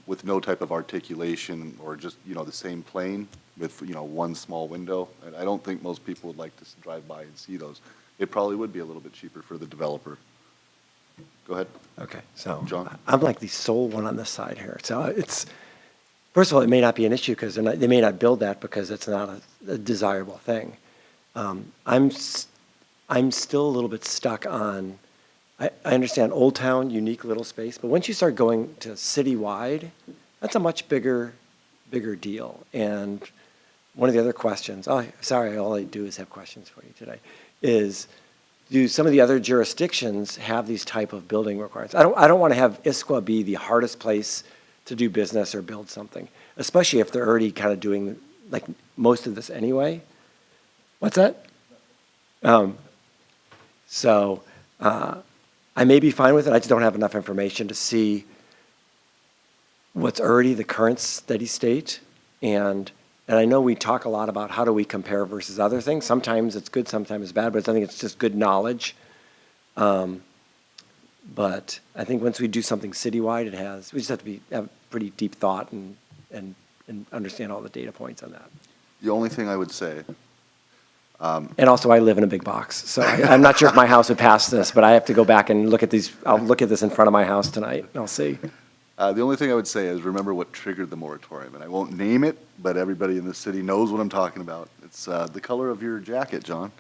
with no type of articulation or just, you know, the same plane with, you know, one small window, and I don't think most people would like to drive by and see those. It probably would be a little bit cheaper for the developer. Go ahead.
Okay, so
John?
I'm like the sole one on this side here. So it's, first of all, it may not be an issue because they may not build that because it's not a desirable thing. I'm still a little bit stuck on, I understand Old Town, unique little space, but once you start going to citywide, that's a much bigger deal. And one of the other questions, oh, sorry, all I do is have questions for you today, is do some of the other jurisdictions have these type of building requirements? I don't want to have Issaquah be the hardest place to do business or build something, especially if they're already kind of doing like most of this anyway. What's that? I may be fine with it. I just don't have enough information to see what's already the current steady state. And I know we talk a lot about how do we compare versus other things. Sometimes it's good, sometimes it's bad, but I think it's just good knowledge. But I think once we do something citywide, we just have to have pretty deep thought and understand all the data points on that.
The only thing I would say,
and also, I live in a big box, so I'm not sure if my house would pass this, but I have to go back and look at these. I'll look at this in front of my house tonight, and I'll see.
the only thing I would say is remember what triggered the moratorium, and I won't name it, but everybody in the city knows what I'm talking about. It's the color of your jacket, John.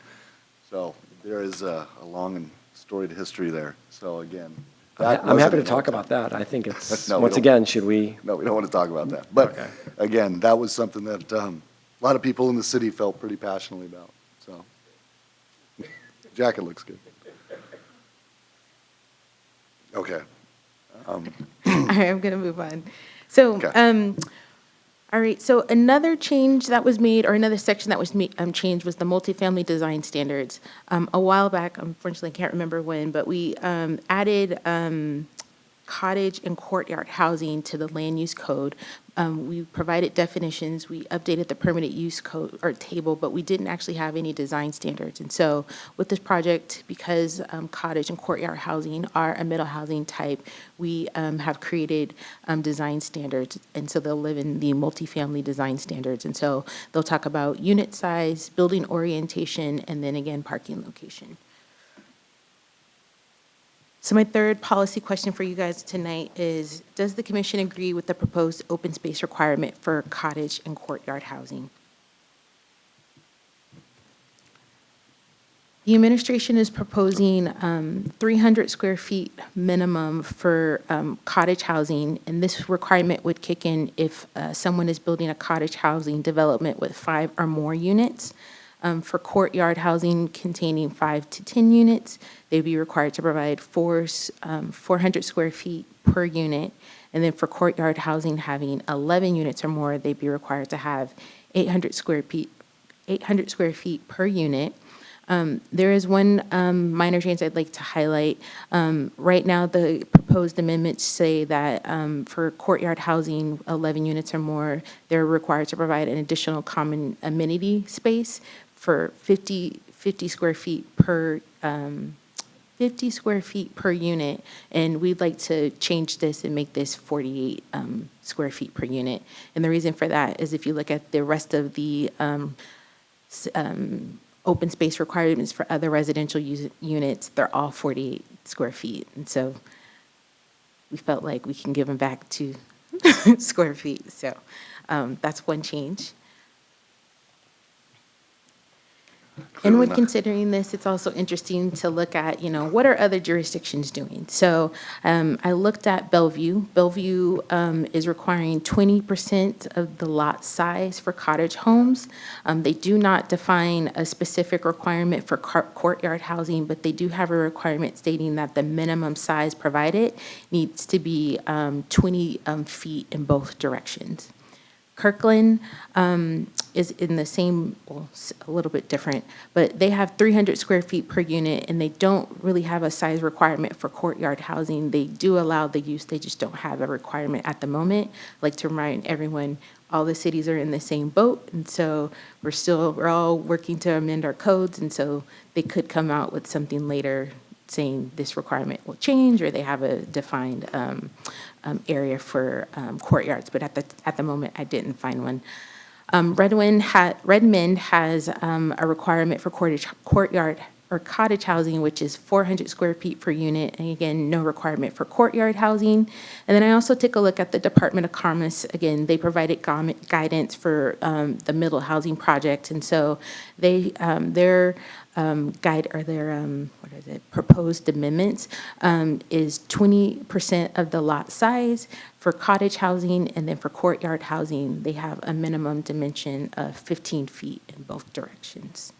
So there is a long and storied history there. So again,
I'm happy to talk about that. I think it's,
No, we
once
don't.
again, should we?
No, we don't want to talk about that. But
Okay.
again, that was something that a lot of people in the city felt pretty passionately about, so. Jacket looks good. Okay.
All right, I'm going to move on. So,
Okay.
all right, so another change that was made, or another section that was changed was the multifamily design standards. A while back, unfortunately, I can't remember when, but we added cottage and courtyard housing to the land use code. We provided definitions, we updated the permanent use code or table, but we didn't actually have any design standards. And so with this project, because cottage and courtyard housing are a middle housing type, we have created design standards. And so they'll live in the multifamily design standards. And so they'll talk about unit size, building orientation, and then again, parking location. So my third policy question for you guys tonight is, does the commission agree with the proposed open space requirement for cottage and courtyard housing? The administration is proposing 300 square feet minimum for cottage housing, and this requirement would kick in if someone is building a cottage housing development with 5 or more units. For courtyard housing containing 5 to 10 units, they'd be required to provide 400 square feet per unit. And then for courtyard housing having 11 units or more, they'd be required to have 800 square feet 800 square feet per unit. There is one minor change I'd like to highlight. Right now, the proposed amendments say that for courtyard housing, 11 units or more, they're required to provide an additional common amenity space for 50 square feet per 50 square feet per unit, and we'd like to change this and make this 48 square feet per unit. And the reason for that is if you look at the rest of the open space requirements for other residential units, they're all 48 square feet. And so we felt like we can give them back to square feet. So that's one change. And when considering this, it's also interesting to look at, what are other jurisdictions doing? So I looked at Bellevue. Bellevue is requiring 20% of the lot size for cottage homes. They do not define a specific requirement for courtyard housing, but they do have a requirement stating that the minimum size provided needs to be 20 feet in both directions. Kirkland is in the same, well, a little bit different, but they have 300 square feet per unit, and they don't really have a size requirement for courtyard housing. They do allow the use, they just don't have a requirement at the moment. I'd like to remind everyone, all the cities are in the same boat, and so we're all working to amend our codes, and so they could come out with something later saying this requirement will change, or they have a defined area for courtyards, but at the moment, I didn't find one. Redmond has a requirement for courtyard or cottage housing, which is 400 square feet per unit, and again, no requirement for courtyard housing. And then I also took a look at the Department of Commerce. Again, they provided guidance for the middle housing project, and so their proposed amendments is 20% of the lot size for cottage housing, and then for courtyard housing, they have a minimum dimension of 15 feet in both directions.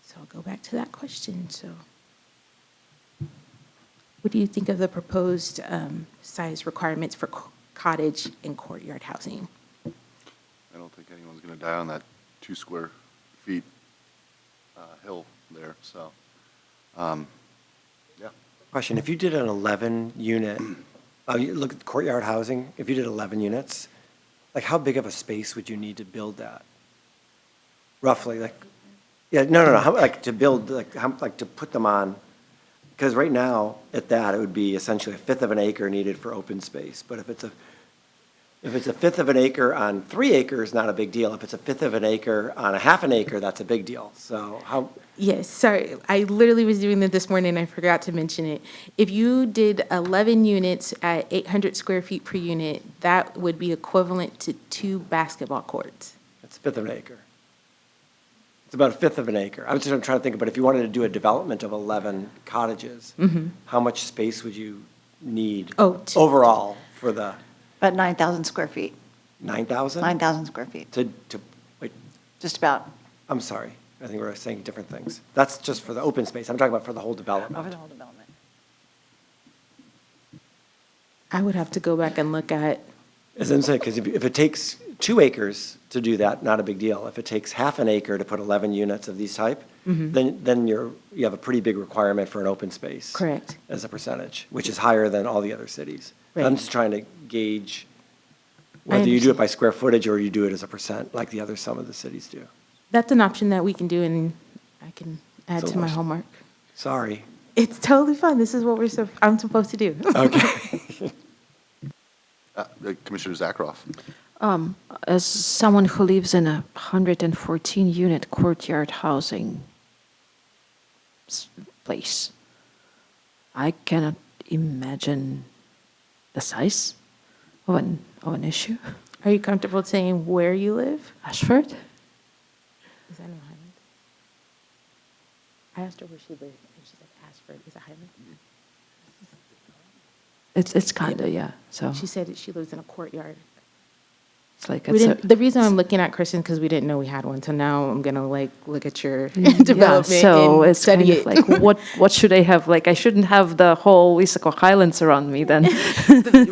So I'll go back to that question. So what do you think of the proposed size requirements for cottage and courtyard housing?
I don't think anyone's going to die on that 2 square feet hill there, so, yeah.
Question, if you did an 11 unit, you look at courtyard housing, if you did 11 units, like how big of a space would you need to build that? Roughly, like, yeah, no, how, like to build, like to put them on, because right now at that, it would be essentially 1/5 of an acre needed for open space, but if it's a 1/5 of an acre on 3 acres, not a big deal. If it's a 1/5 of an acre on a 1/2 an acre, that's a big deal. So how?
Yes, sorry, I literally was doing that this morning, I forgot to mention it. If you did 11 units at 800 square feet per unit, that would be equivalent to 2 basketball courts.
It's 1/5 of an acre. It's about 1/5 of an acre. I'm trying to think about if you wanted to do a development of 11 cottages, how much space would you need overall for the?
About 9,000 square feet.
9,000?
9,000 square feet,
Wait,
just about,
I'm sorry. I think we're saying different things. That's just for the open space. I'm talking about for the whole development.
over the whole development.
I would have to go back and look at,
As I'm saying, because if it takes 2 acres to do that, not a big deal. If it takes 1/2 an acre to put 11 units of these type, then you have a pretty big requirement for an open space.
Correct.
As a percentage, which is higher than all the other cities.
Right.
I'm just trying to gauge whether you do it by square footage or you do it as a percent, like some of the cities do.
that's an option that we can do, and I can add
So
to my
much.
homework.
Sorry.
It's totally fine, this is what I'm supposed to do.
Okay.
Commissioner Zakroff.
As someone who lives in a 114-unit courtyard housing place, I cannot imagine the size of an issue.
Are you comfortable saying where you live?
Ashford?
Is that in Highland? I asked her where she lived, and she said Ashford. Is it Highland?
It's kind of, yeah, so
She said that she lives in a courtyard.
it's like,
The reason I'm looking at Kristen, because we didn't know we had one, so now I'm gonna look at your
yeah,
development
so
and
it's kind
study
of
it.
like, what should I have? Like, I shouldn't have the whole Issaquah Highlands around me then.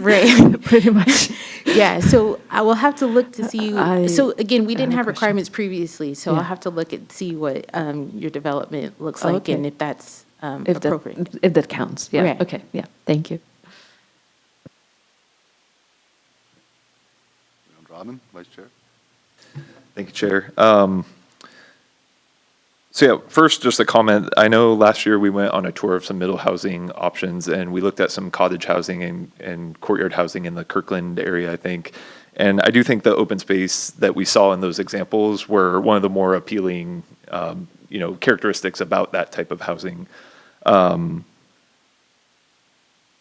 Right.
Pretty much.
Yeah, so I will have to look to see, so again, we
I
didn't
have a
have
question.
requirements previously, so I'll
Yeah.
have to look and see what your development looks like
Okay.
and if that's
If that,
appropriate.
if that counts, yeah,
Right.
okay, yeah, thank you.
Robin, Vice Chair?
Thank you, Chair. So yeah, first, just a comment. I know last year we went on a tour of some middle housing options, and we looked at some cottage housing and courtyard housing in the Kirkland area, I think. And I do think the open space that we saw in those examples were one of the more appealing, characteristics about that type of housing.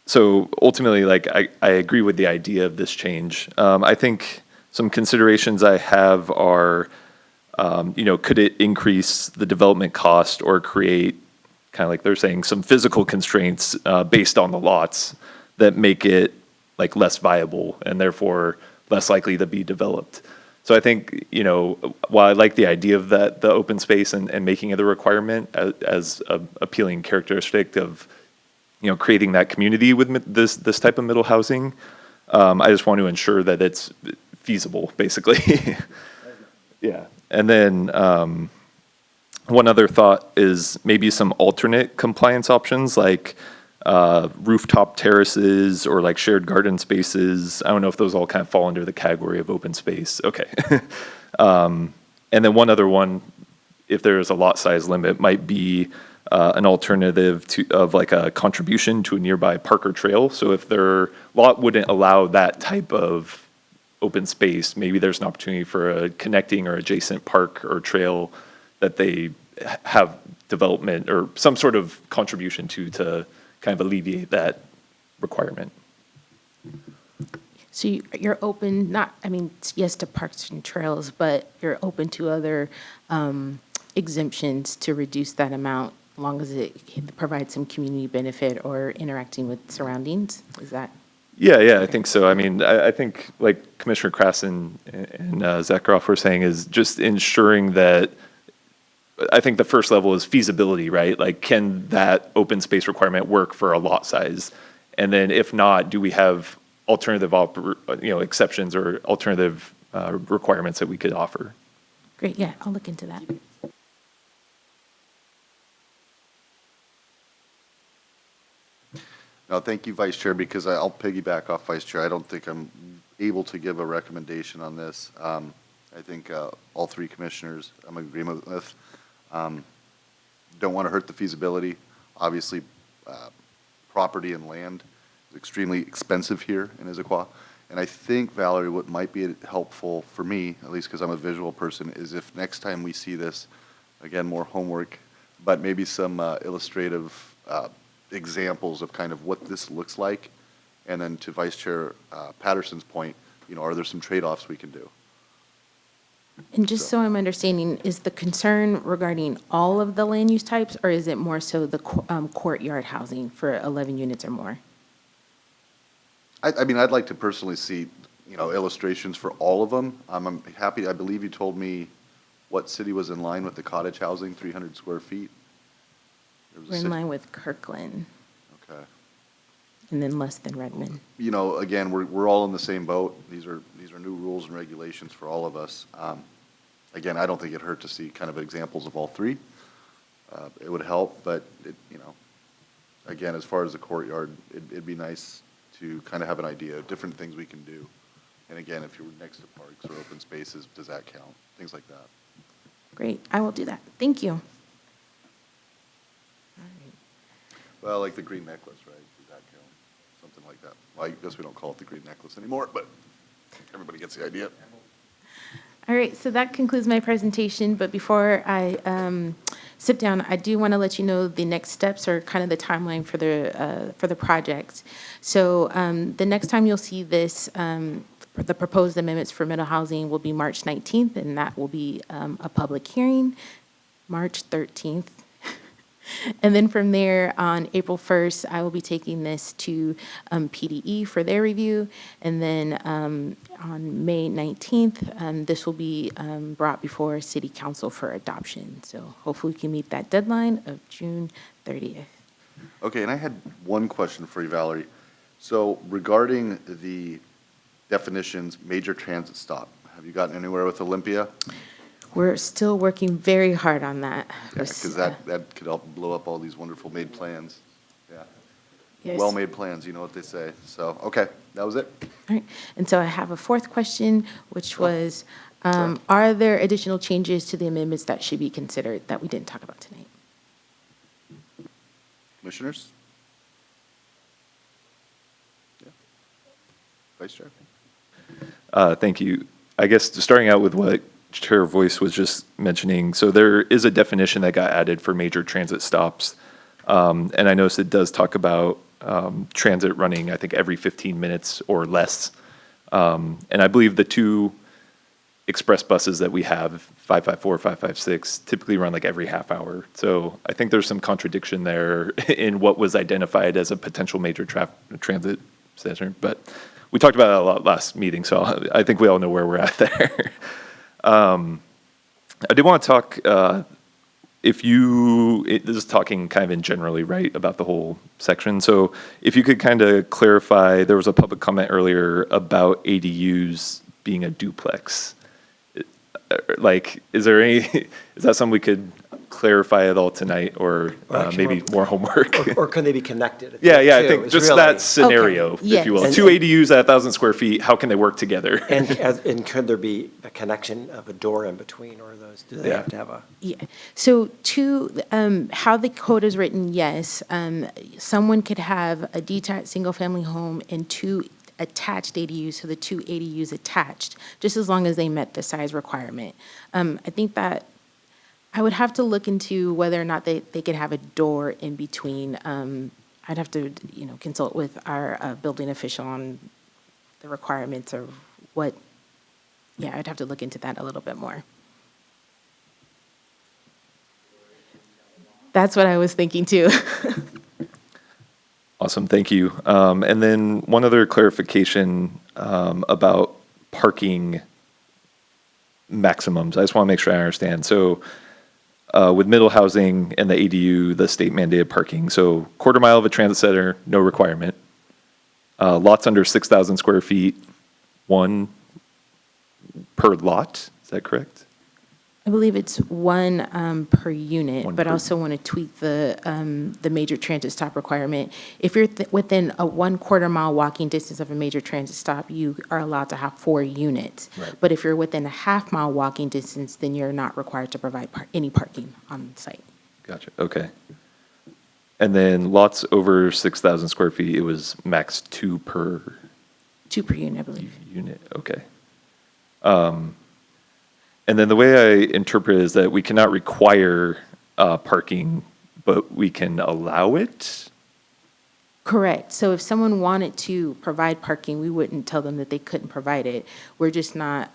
So ultimately, like, I agree with the idea of this change. I think some considerations I have are, could it increase the development cost or create, kind of like they're saying, some physical constraints based on the lots that make it like less viable and therefore less likely to be developed. So I think, while I like the idea of that, the open space and making it a requirement as a appealing characteristic of, creating that community with this type of middle housing, I just want to ensure that it's feasible, basically. Yeah. And then one other thought is maybe some alternate compliance options like rooftop terraces or like shared garden spaces. I don't know if those all kind of fall under the category of open space. Okay. And then one other one, if there is a lot size limit, might be an alternative of like a contribution to a nearby park or trail. So if their lot wouldn't allow that type of open space, maybe there's an opportunity for a connecting or adjacent park or trail that they have development or some sort of contribution to kind of alleviate that requirement.
So you're open, yes to parks and trails, but you're open to other exemptions to reduce that amount, as long as it provides some community benefit or interacting with surroundings? Is that?
Yeah, I think so. I mean, I think like Commissioner Krass and Zakharoff were saying is just ensuring that, I think the first level is feasibility, right? Like, can that open space requirement work for a lot size? And then if not, do we have alternative, exceptions or alternative requirements that we could offer?
Great, yeah, I'll look into that.
No, thank you, Vice Chair, because I'll piggyback off Vice Chair. I don't think I'm able to give a recommendation on this. I think all three commissioners I'm in agreement with. Don't want to hurt the feasibility. Obviously, property and land is extremely expensive here in Issaquah. And I think, Valerie, what might be helpful for me, at least because I'm a visual person, is if next time we see this, again, more homework, but maybe some illustrative examples of kind of what this looks like. And then to Vice Chair Patterson's point, are there some trade-offs we can do?
And just so I'm understanding, is the concern regarding all of the land use types, or is it more so the courtyard housing for 11 units or more?
I mean, I'd like to personally see, illustrations for all of them. I'm happy, I believe you told me what city was in line with the cottage housing, 300 square feet?
We're in line with Kirkland,
Okay.
and then less than Redmond.
Again, we're all in the same boat. These are new rules and regulations for all of us. Again, I don't think it'd hurt to see kind of examples of all three. It would help, but again, as far as the courtyard, it'd be nice to kind of have an idea of different things we can do. And again, if you're next to parks or open spaces, does that count? Things like that.
Great, I will do that. Thank you.
Well, like the green necklace, right? Does that count? Something like that. Well, I guess we don't call it the green necklace anymore, but everybody gets the idea.
All right, so that concludes my presentation, but before I sit down, I do want to let you know the next steps or kind of the timeline for the project. So the next time you'll see this, the proposed amendments for middle housing will be March 19th, and that will be a public hearing, March 13th. And then from there, on April 1st, I will be taking this to PDE for their review. And then on May 19th, this will be brought before City Council for adoption. So hopefully we can meet that deadline of June 30th.
Okay, and I had one question for you, Valerie. So regarding definitions, major transit stop. Have you gotten anywhere with Olympia?
We're still working very hard on that.
Because that could help blow up all these wonderful made plans. Yeah.
Yes.
Well-made plans, you know what they say. So, okay, that was it.
All right. And so I have a fourth question, which was,
Sure.
are there additional changes to the amendments that should be considered that we didn't talk about tonight?
Commissioners? Yeah. Vice Chair?
Thank you. I guess starting out with what Chair Voice was just mentioning, so there is a definition that got added for major transit stops. And I noticed it does talk about transit running, I think, every 15 minutes or less. And I believe the two express buses that we have, 554, 556, typically run like every half hour. So I think there's some contradiction there in what was identified as a potential major transit center. But we talked about it a lot last meeting, so I think we all know where we're at there. I did want to talk, this is talking kind of in generally, right, about the whole section. So if you could kind of clarify, there was a public comment earlier about ADUs being a duplex. Like, is that something we could clarify at all tonight, or maybe more homework?
Or could they be connected?
Yeah, I
too,
think
is
just
really-
that scenario,
Okay,
if you will.
yes.
Two ADUs at 1,000 square feet, how can they work together?
And could there be a connection of a door in between, or those, do they
Yeah.
have to have a?
Yeah, so how the code is written, yes, someone could have a detached single-family home and two attached ADUs, so the two ADUs attached, just as long as they met the size requirement. I think that I would have to look into whether or not they could have a door in between. I'd have to, consult with our building official on the requirements or what, yeah, I'd have to look into that a little bit more. That's what I was thinking too.
Awesome, thank you. And then one other clarification about parking maximums. I just want to make sure I understand. So with middle housing and the ADU, the state mandated parking, so quarter mile of a transit center, no requirement. Lots under 6,000 square feet, one per lot, is that correct?
I believe it's one per unit,
One
but I
per-
also want to tweak the major transit stop requirement. If you're within a 1/4 mile walking distance of a major transit stop, you are allowed to have 4 units.
Right.
But if you're within a half-mile walking distance, then you're not required to provide any parking on site.
Gotcha, okay. And then lots over 6,000 square feet, it was max 2 per
2 per unit, I believe.
unit, okay. And then the way I interpret it is that we cannot require parking, but we can allow it?
Correct. So if someone wanted to provide parking, we wouldn't tell them that they couldn't provide it. We're just not,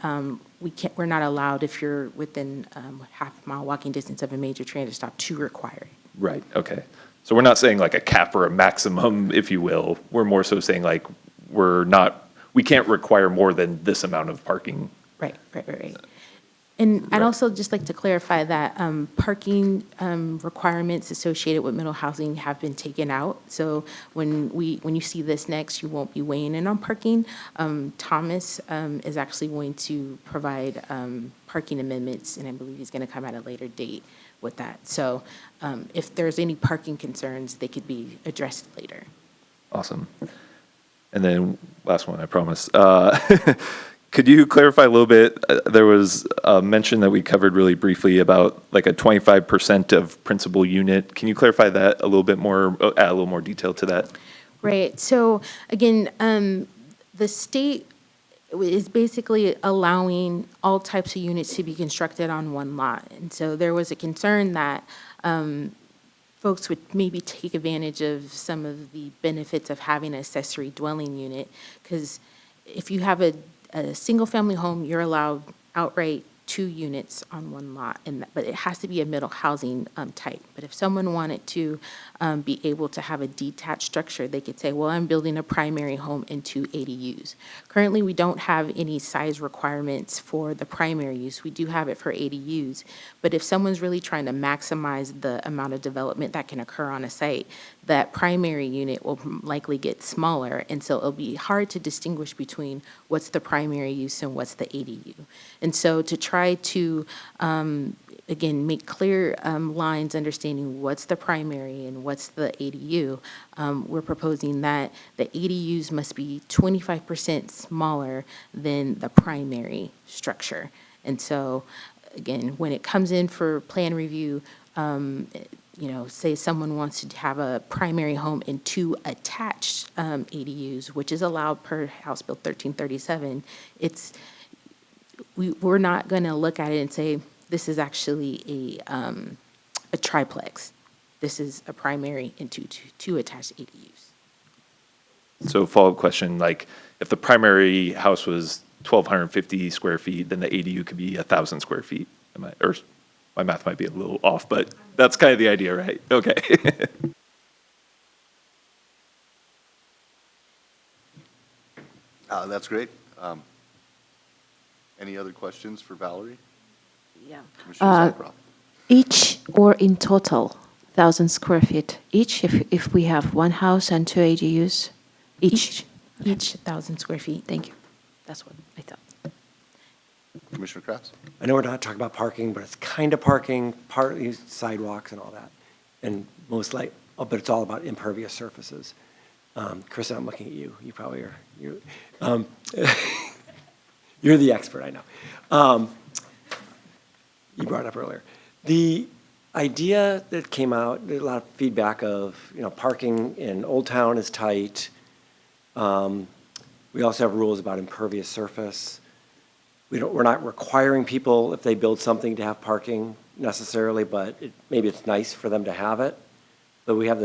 we're not allowed if you're within half-mile walking distance of a major transit stop to require it.
Right, okay. So we're not saying like a cap or a maximum, if you will. We're more so saying like, we can't require more than this amount of parking.
Right. And I'd also just like to clarify that parking requirements associated with middle housing have been taken out. So when you see this next, you won't be weighing in on parking. Thomas is actually going to provide parking amendments, and I believe he's going to come at a later date with that. So if there's any parking concerns, they could be addressed later.
Awesome. And then last one, I promise. Could you clarify a little bit? There was a mention that we covered really briefly about like a 25% of principal unit. Can you clarify that a little bit more, add a little more detail to that?
Right. So again, the state is basically allowing all types of units to be constructed on one lot. And so there was a concern that folks would maybe take advantage of some of the benefits of having an accessory dwelling unit, because if you have a single-family home, you're allowed outright 2 units on one lot, but it has to be a middle housing type. But if someone wanted to be able to have a detached structure, they could say, well, I'm building a primary home and 2 ADUs. Currently, we don't have any size requirements for the primary use. We do have it for ADUs. But if someone's really trying to maximize the amount of development that can occur on a site, that primary unit will likely get smaller, and so it'll be hard to distinguish between what's the primary use and what's the ADU. And so to try to, again, make clear lines understanding what's the primary and what's the ADU, we're proposing that the ADUs must be 25% smaller than the primary structure. And so, again, when it comes in for plan review, say someone wants to have a primary home and 2 attached ADUs, which is allowed per House Bill 1337, we're not going to look at it and say, this is actually a triplex. This is a primary and two attached ADUs.
So follow-up question, like if the primary house was 1,250 square feet, then the ADU could be 1,000 square feet. Or my math might be a little off, but that's kind of the idea, right? Okay.
That's great. Any other questions for Valerie?
Yeah.
Commissioner Issaquah.
Each or in total, 1,000 square feet each, if we have one house and 2 ADUs? Each.
Each 1,000 square feet.
Thank you. That's what I thought.
Commissioner Kratz?
I know we're not talking about parking, but it's kind of parking, partly sidewalks and all that. And but it's all about impervious surfaces. Chris, I'm looking at you. You probably are. You're the expert, I know. You brought it up earlier. The idea that came out, a lot of feedback of, parking in Old Town is tight. We also have rules about impervious surface. We're not requiring people, if they build something, to have parking necessarily, but maybe it's nice for them to have it. But we have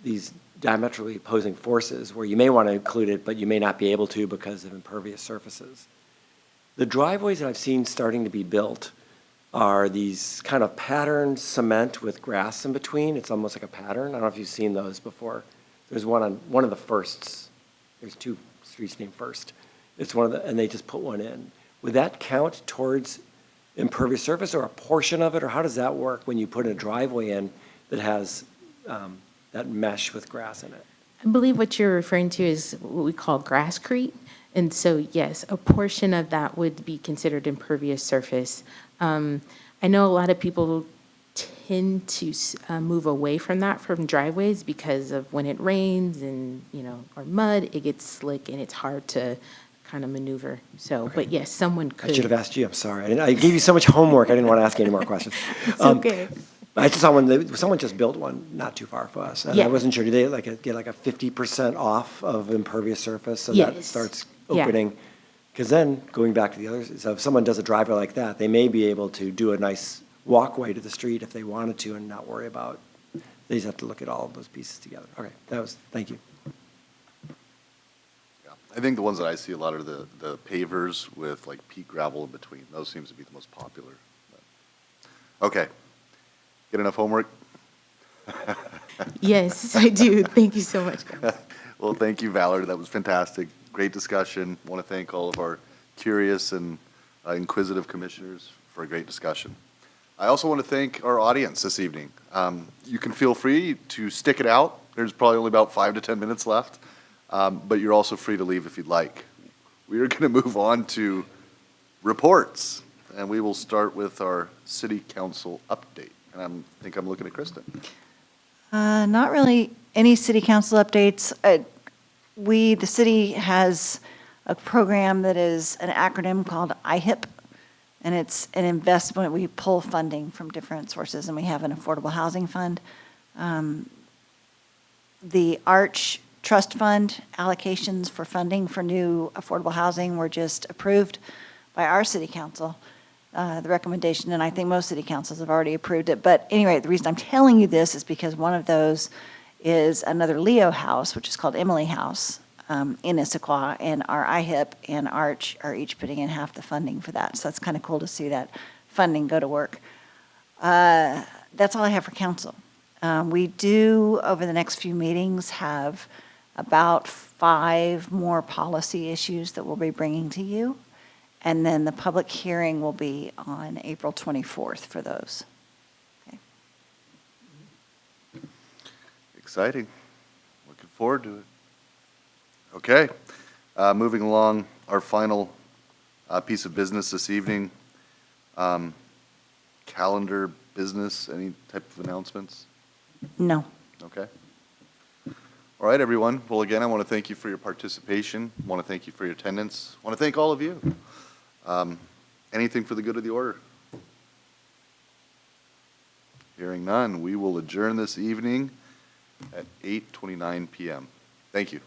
these diametrically opposing forces where you may want to include it, but you may not be able to because of impervious surfaces. The driveways that I've seen starting to be built are these kind of patterned cement with grass in between. It's almost like a pattern. I don't know if you've seen those before. There's one on one of the Firsts. There's 2 streets named First. It's one of and they just put one in. Would that count towards impervious surface or a portion of it, or how does that work when you put a driveway in that has that mesh with grass in it?
I believe what you're referring to is what we call grasscrete. And so, yes, a portion of that would be considered impervious surface. I know a lot of people tend to move away from that from driveways because of when it rains and, or mud, it gets slick and it's hard to kind of maneuver. So,
Okay.
but yes, someone could.
I should have asked you. I'm sorry. I gave you so much homework. I didn't want to ask you any more questions.
It's okay.
I just saw someone just built one not too far from us. And
Yeah.
I wasn't sure, do they get like a 50% off of impervious surface? So that
Yes.
starts
Yeah.
opening. Because then, going back to the others, so if someone does a driveway like that, they may be able to do a nice walkway to the street if they wanted to and not worry about, they just have to look at all of those pieces together. Okay, thank you.
Yeah. I think the ones that I see a lot are the pavers with like peat gravel in between. Those seems to be the most popular. Okay. Get enough homework?
Yes, I do. Thank you so much, guys.
Well, thank you, Valerie. That was fantastic. Great discussion. Want to thank all of our curious and inquisitive commissioners for a great discussion. I also want to thank our audience this evening. You can feel free to stick it out. There's probably only about 5 to 10 minutes left, but you're also free to leave if you'd like. We are going to move on to reports, and we will start with our city council update. And I think I'm looking at Kristen.
Not really any city council updates. The city has a program that is an acronym called IHIP, and it's an investment. We pull funding from different sources, and we have an affordable housing fund. The Arch Trust Fund allocations for funding for new affordable housing were just approved by our city council. The recommendation, and I think most city councils have already approved it. But anyway, the reason I'm telling you this is because one of those is another Leo house, which is called Emily House. in Issaquah, and our IHIP and Arch are each putting in half the funding for that. So that's kind of cool to see that funding go to work. That's all I have for council. We do, over the next few meetings, have about 5 more policy issues that we'll be bringing to you. And then the public hearing will be on April 24th for those. Okay.
Exciting. Looking forward to it. Okay, moving along, our final piece of business this evening. Calendar business, any type of announcements?
No.
Okay. All right, everyone. Well, again, I want to thank you for your participation. I want to thank you for your attendance. I want to thank all of you. Anything for the good of the order? Hearing none, we will adjourn this evening at 8:29 p.m. Thank you.